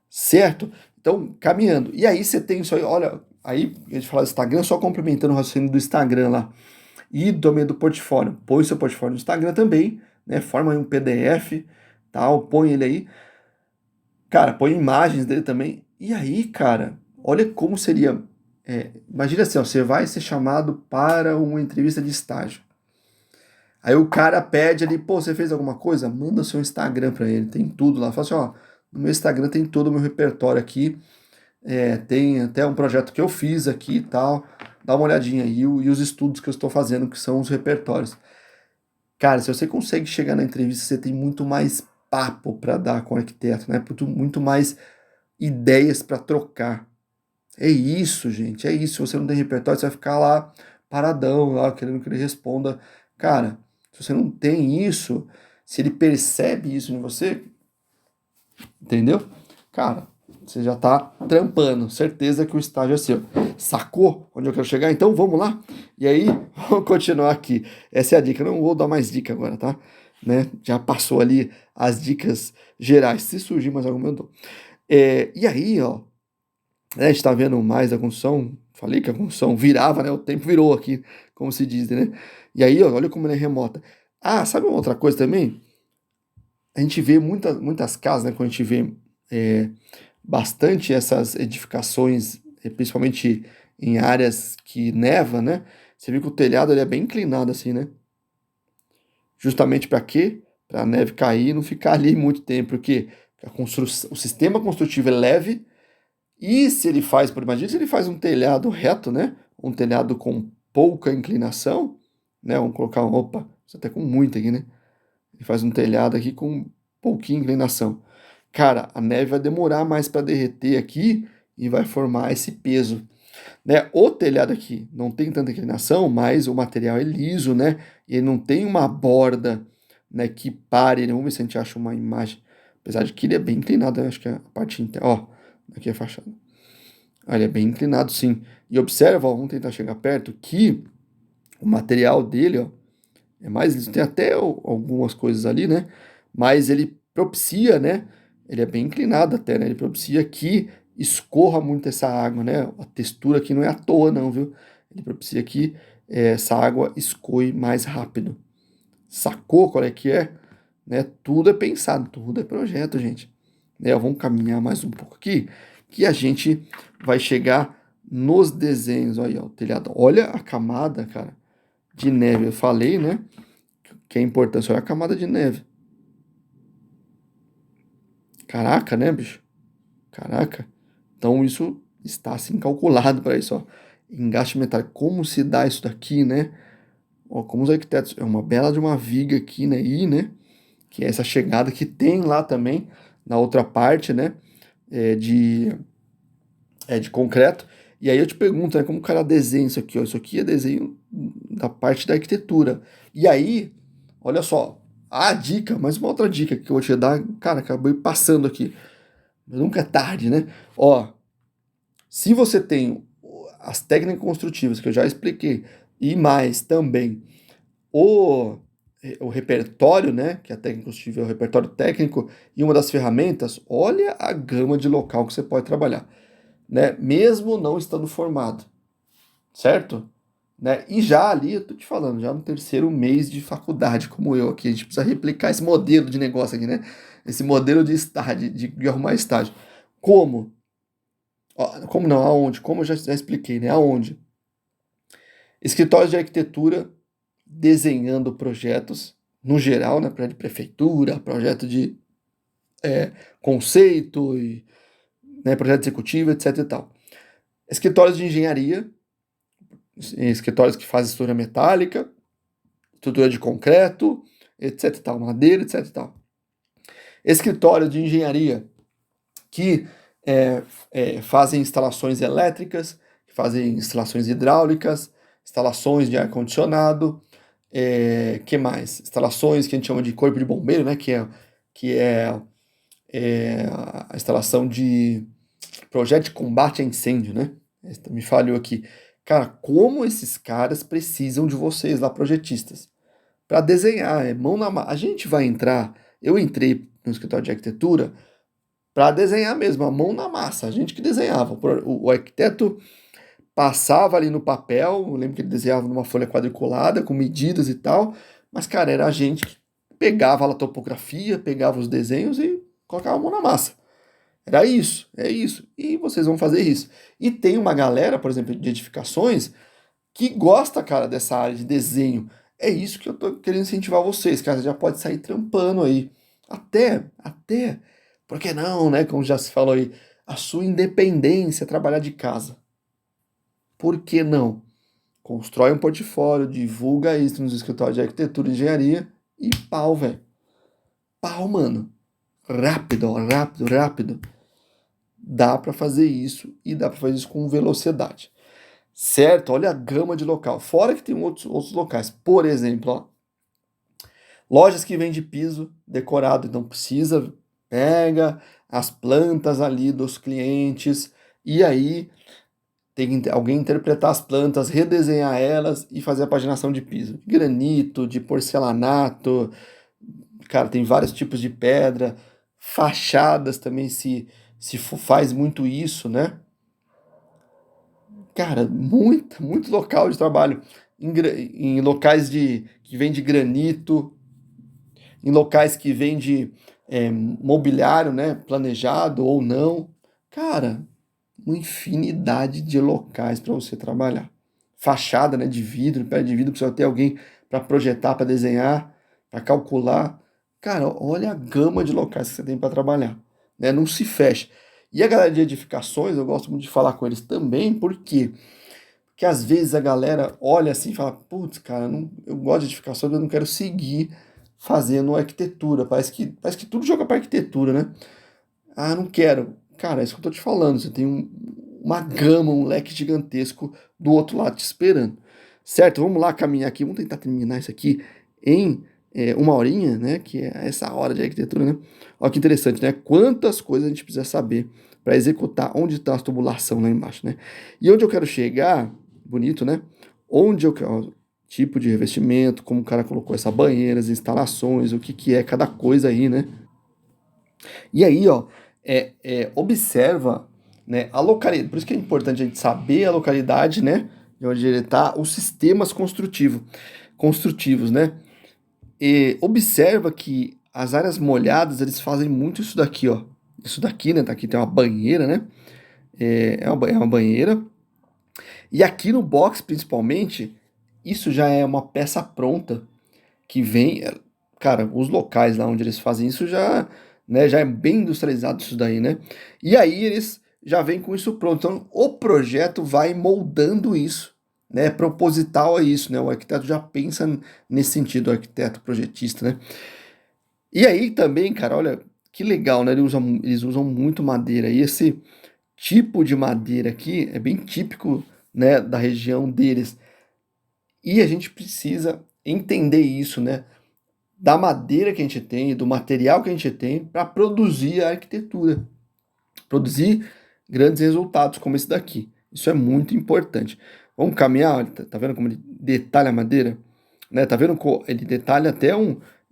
Speaker 1: Certo? Então, caminhando. E aí você tem isso aí, olha, aí a gente fala do Instagram, só complementando o raciocínio do Instagram lá. E também do portfólio. Põe seu portfólio no Instagram também, né? Forma aí um PDF, tal, põe ele aí. Cara, põe imagens dele também. E aí, cara, olha como seria. Imagina assim, ó, você vai ser chamado para uma entrevista de estágio. Aí o cara pede ali, pô, você fez alguma coisa? Manda o seu Instagram para ele, tem tudo lá. Fala assim, ó, no meu Instagram tem todo o meu repertório aqui. Tem até um projeto que eu fiz aqui e tal. Dá uma olhadinha aí e os estudos que eu estou fazendo, que são os repertórios. Cara, se você consegue chegar na entrevista, você tem muito mais papo para dar com o arquiteto, né? Muito mais ideias para trocar. É isso, gente, é isso. Se você não tem repertório, você vai ficar lá paradão, lá querendo que ele responda. Cara, se você não tem isso, se ele percebe isso em você, entendeu? Cara, você já tá trampando, certeza que o estágio é seu. Sacou onde eu quero chegar? Então vamos lá? E aí, vamos continuar aqui. Essa é a dica, eu não vou dar mais dica agora, tá? Né? Já passou ali as dicas gerais. Se surgir mais alguma, eu dou. E aí, ó, né, a gente tá vendo mais a construção. Falei que a construção virava, né? O tempo virou aqui, como se diz, né? E aí, ó, olha como ela é remota. Ah, sabe uma outra coisa também? A gente vê muitas casas, né? Quando a gente vê é, bastante essas edificações, principalmente em áreas que neva, né? Você viu que o telhado ele é bem inclinado assim, né? Justamente para quê? Para a neve cair e não ficar ali muito tempo, porque o sistema construtivo é leve e se ele faz, por imagina se ele faz um telhado reto, né? Um telhado com pouca inclinação, né? Vamos colocar, opa, isso até com muita aqui, né? Ele faz um telhado aqui com pouquinha inclinação. Cara, a neve vai demorar mais para derreter aqui e vai formar esse peso, né? O telhado aqui não tem tanta inclinação, mas o material é liso, né? E ele não tem uma borda, né, que pare. Vamos ver se a gente acha uma imagem. Apesar de que ele é bem inclinado, eu acho que é a parte interna. Ó, aqui é a fachada. Ah, ele é bem inclinado, sim. E observa, ó, vamos tentar chegar perto, que o material dele, ó, É mais liso. Tem até algumas coisas ali, né? Mas ele propicia, né? Ele é bem inclinado até, né? Ele propicia que escorra muito essa água, né? A textura aqui não é à toa, não, viu? Ele propicia que essa água escoe mais rápido. Sacou qual é que é? Né? Tudo é pensado, tudo é projeto, gente. Né? Vamos caminhar mais um pouco aqui, que a gente vai chegar nos desenhos. Olha, ó, o telhado. Olha a camada, cara, de neve. Eu falei, né? Que é importante. Olha a camada de neve. Caraca, né, bicho? Caraca. Então isso está assim calculado para isso, ó. Engaste metálico. Como se dá isso daqui, né? Ó, como os arquitetos. É uma bela de uma viga aqui, né? E, né? Que é essa chegada que tem lá também, na outra parte, né? É de concreto. E aí eu te pergunto, né? Como o cara desenha isso aqui, ó? Isso aqui é desenho da parte da arquitetura. E aí, olha só. A dica, mais uma outra dica que eu vou te dar. Cara, acabei passando aqui. Mas nunca é tarde, né? Ó, se você tem as técnicas construtivas que eu já expliquei e mais também o, o repertório, né, que a técnica construtiva é o repertório técnico e uma das ferramentas, olha a gama de local que você pode trabalhar, né, mesmo não estando formado, certo? Né? E já ali, eu tô te falando, já no terceiro mês de faculdade, como eu aqui, a gente precisa replicar esse modelo de negócio aqui, né? Esse modelo de estágio, de arrumar estágio. Como? Ó, como não? Aonde? Como eu já expliquei, né? Aonde? Escritórios de arquitetura desenhando projetos, no geral, né? Projeto de prefeitura, projeto de conceito, e, né? Projeto executivo, etc e tal. Escritórios de engenharia, escritórios que fazem estrutura metálica, estrutura de concreto, etc e tal, madeira, etc e tal. Escritórios de engenharia que fazem instalações elétricas, que fazem instalações hidráulicas, instalações de ar-condicionado, que mais? Instalações que a gente chama de corpo de bombeiro, né? Que é a instalação de projeto de combate a incêndio, né? Me falhou aqui. Cara, como esses caras precisam de vocês lá, projetistas, para desenhar, é mão na massa. A gente vai entrar, eu entrei no escritório de arquitetura para desenhar mesmo, a mão na massa, a gente que desenhava. O arquiteto passava ali no papel, eu lembro que ele desenhava numa folha quadriculada, com medidas e tal, mas, cara, era a gente que pegava a topografia, pegava os desenhos e colocava a mão na massa. Era isso, é isso. E vocês vão fazer isso. E tem uma galera, por exemplo, de edificações, que gosta, cara, dessa área de desenho. É isso que eu tô querendo incentivar vocês, cara. Você já pode sair trampando aí. Até, por que não, né? Como já se falou aí, a sua independência, trabalhar de casa. Por que não? Constrói um portfólio, divulga isso nos escritórios de arquitetura e engenharia e pau, velho. Pau, mano. Rápido, ó, rápido, rápido. Dá para fazer isso e dá para fazer isso com velocidade. Certo? Olha a gama de local. Fora que tem outros locais. Por exemplo, ó, lojas que vendem piso decorado, então precisa, pega as plantas ali dos clientes e aí tem que alguém interpretar as plantas, redesenhar elas e fazer a paginação de piso. De granito, de porcelanato, cara, tem vários tipos de pedra, fachadas também se faz muito isso, né? Cara, muito local de trabalho. Em locais que vende granito, em locais que vende mobiliário, né? Planejado ou não. Cara, uma infinidade de locais para você trabalhar. Fachada, né? De vidro, pé de vidro, precisa ter alguém para projetar, para desenhar, para calcular. Cara, olha a gama de locais que você tem para trabalhar. Né? Não se fecha. E a galera de edificações, eu gosto muito de falar com eles também, por quê? Porque às vezes a galera olha assim e fala, putz, cara, eu gosto de edificação, mas eu não quero seguir fazendo arquitetura. Parece que tudo joga para arquitetura, né? Ah, não quero. Cara, é isso que eu tô te falando. Você tem uma gama, um leque gigantesco do outro lado te esperando. Certo? Vamos lá caminhar aqui. Vamos tentar terminar isso aqui em uma horinha, né? Que é essa hora de arquitetura, né? Olha que interessante, né? Quantas coisas a gente precisa saber para executar onde está a tubulação lá embaixo, né? E onde eu quero chegar, bonito, né? Onde eu quero. tipo de revestimento, como o cara colocou essa banheira, as instalações, o que que é cada coisa aí, né? E aí, ó, observa, né, a localidade. Por isso que é importante a gente saber a localidade, né, de onde ele está, os sistemas construtivos, né? E observa que as áreas molhadas, eles fazem muito isso daqui, ó. Isso daqui, né? Tá aqui tem uma banheira, né? É uma banheira. E aqui no box, principalmente, isso já é uma peça pronta que vem. Cara, os locais lá onde eles fazem isso já, né, já é bem industrializado isso daí, né? E aí eles já vêm com isso pronto. Então o projeto vai moldando isso, né? Proposital a isso, né? O arquiteto já pensa nesse sentido, o arquiteto projetista, né? E aí também, cara, olha que legal, né? Eles usam muito madeira. E esse tipo de madeira aqui é bem típico, né, da região deles. E a gente precisa entender isso, né? Da madeira que a gente tem, do material que a gente tem para produzir a arquitetura, produzir grandes resultados como esse daqui. Isso é muito importante. Vamos caminhar, tá vendo como ele detalha a madeira? Né? Tá vendo como ele detalha até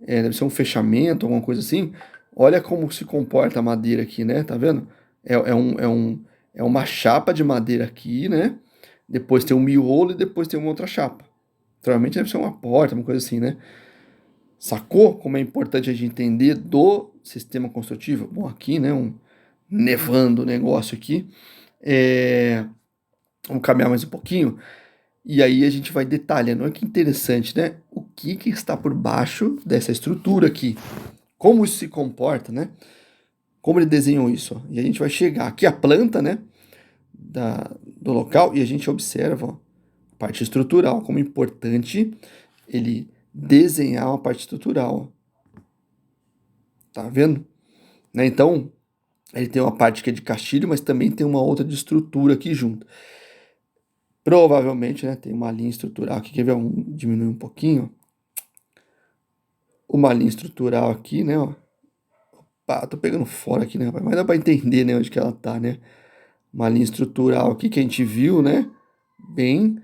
Speaker 1: deve ser um fechamento, alguma coisa assim. Olha como se comporta a madeira aqui, né? Tá vendo? É uma chapa de madeira aqui, né? Depois tem um miolo e depois tem uma outra chapa. Provavelmente deve ser uma porta, uma coisa assim, né? Sacou como é importante a gente entender do sistema construtivo? Bom, aqui, né, nevando o negócio aqui. É, vamos caminhar mais um pouquinho. E aí a gente vai detalhando. Olha que interessante, né? O que que está por baixo dessa estrutura aqui? Como isso se comporta, né? Como ele desenhou isso, ó. E a gente vai chegar aqui a planta, né, do local e a gente observa, ó, a parte estrutural, como é importante ele desenhar uma parte estrutural, ó. Tá vendo? Né? Então, ele tem uma parte que é de castilho, mas também tem uma outra de estrutura aqui junto. Provavelmente, né, tem uma linha estrutural aqui. Quer ver? Diminuir um pouquinho. Uma linha estrutural aqui, né? Ó. Pá, tô pegando fora aqui, né, rapaz? Mas dá pra entender, né, onde que ela tá, né? Uma linha estrutural aqui que a gente viu, né? Bem,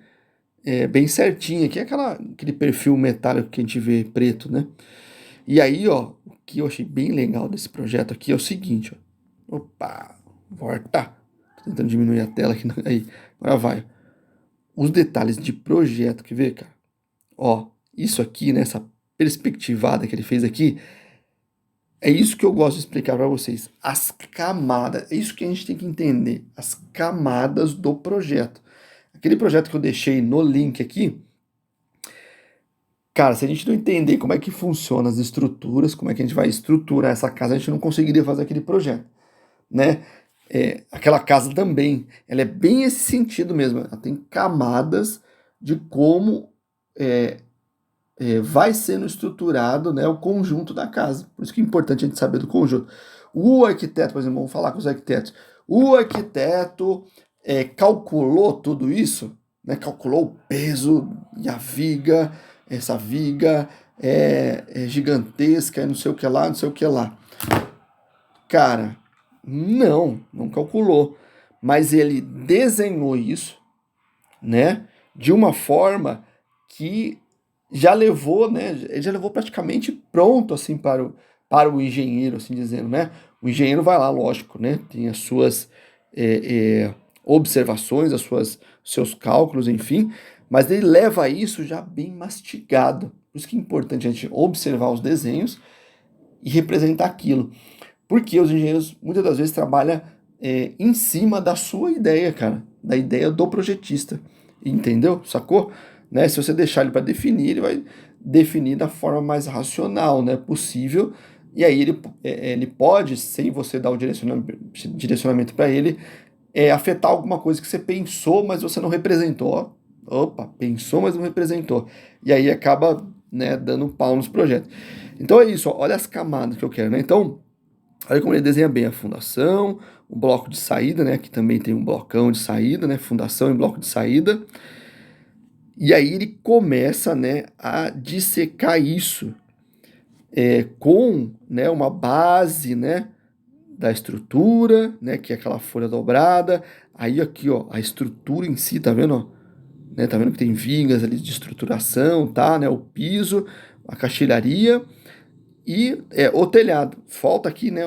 Speaker 1: bem certinha. Aqui é aquele perfil metálico que a gente vê preto, né? E aí, ó, o que eu achei bem legal desse projeto aqui é o seguinte, ó. Opa, volta. Tô tentando diminuir a tela aqui. Aí, agora vai. Os detalhes de projeto, quer ver, cara? Ó, isso aqui, né, essa perspectivada que ele fez aqui, é isso que eu gosto de explicar para vocês. As camadas, é isso que a gente tem que entender. As camadas do projeto. Aquele projeto que eu deixei no link aqui, cara, se a gente não entender como é que funciona as estruturas, como é que a gente vai estruturar essa casa, a gente não conseguiria fazer aquele projeto, né? Aquela casa também, ela é bem esse sentido mesmo. Ela tem camadas de como vai sendo estruturado, né, o conjunto da casa. Por isso que é importante a gente saber do conjunto. O arquiteto, por exemplo, vamos falar com os arquitetos. O arquiteto calculou tudo isso, né, calculou o peso e a viga, essa viga é gigantesca, não sei o que lá, não sei o que lá. Cara, não calculou. Mas ele desenhou isso, né, de uma forma que já levou, né, ele já levou praticamente pronto, assim, para o engenheiro, assim dizendo, né. O engenheiro vai lá, lógico, né, tem as suas observações, seus cálculos, enfim, mas ele leva isso já bem mastigado. Por isso que é importante a gente observar os desenhos e representar aquilo. Porque os engenheiros muitas das vezes trabalham em cima da sua ideia, cara, da ideia do projetista, entendeu? Sacou? Né? Se você deixar ele para definir, ele vai definir da forma mais racional, né, possível. E aí ele pode, sem você dar o direcionamento para ele, afetar alguma coisa que você pensou, mas você não representou. Opa, pensou, mas não representou. E aí acaba, né, dando um pau nos projetos. Então é isso, ó, olha as camadas que eu quero, né? Então, olha como ele desenha bem a fundação, o bloco de saída, né? Aqui também tem um blocão de saída, né? Fundação e bloco de saída. E aí ele começa, né, a dissecar isso com, né, uma base, né, da estrutura, né, que é aquela folha dobrada. Aí aqui, ó, a estrutura em si, tá vendo, ó? né? Tá vendo que tem vigas ali de estruturação, tá, né? O piso, a caixilharia e o telhado. Falta aqui, né,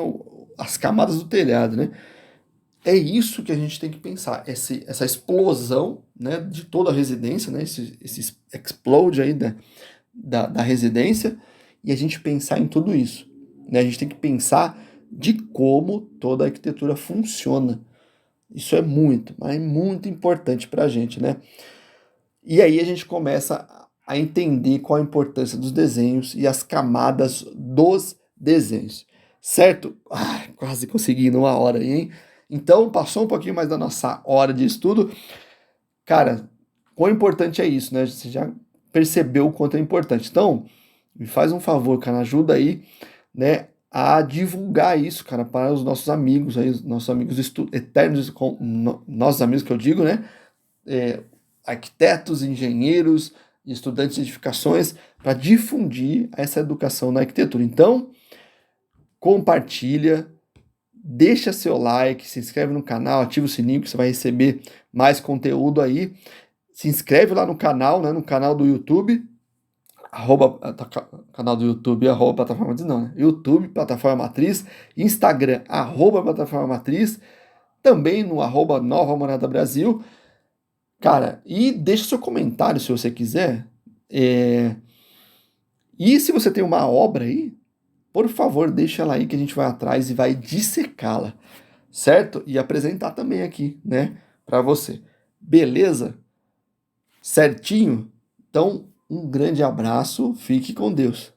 Speaker 1: as camadas do telhado, né? É isso que a gente tem que pensar, essa explosão, né, de toda a residência, né, esse explode aí da residência, e a gente pensar em tudo isso, né? A gente tem que pensar de como toda a arquitetura funciona. Isso é muito, mas é muito importante para a gente, né? E aí a gente começa a entender qual a importância dos desenhos e as camadas dos desenhos, certo? Ai, quase consegui numa hora aí, hein? Então, passou um pouquinho mais da nossa hora de estudo. Cara, quão importante é isso, né? Você já percebeu o quanto é importante. Então, me faz um favor, cara, ajuda aí, né, a divulgar isso, cara, para os nossos amigos aí, os nossos amigos eternos, nossos amigos que eu digo, né? É, arquitetos, engenheiros e estudantes de edificações, para difundir essa educação na arquitetura. Então, compartilha, deixa seu like, se inscreve no canal, ativa o sininho que você vai receber mais conteúdo aí. Se inscreve lá no canal, né, no canal do YouTube, canal do YouTube, plataforma matriz, não, né? YouTube, plataforma matriz, Instagram, plataforma matriz, também no Nova Morada Brasil. Cara, e deixa seu comentário se você quiser. E se você tem uma obra aí, por favor, deixa ela aí que a gente vai atrás e vai dissecá-la, certo? E apresentar também aqui, né, para você. Beleza? Certinho? Então, um grande abraço, fique com Deus.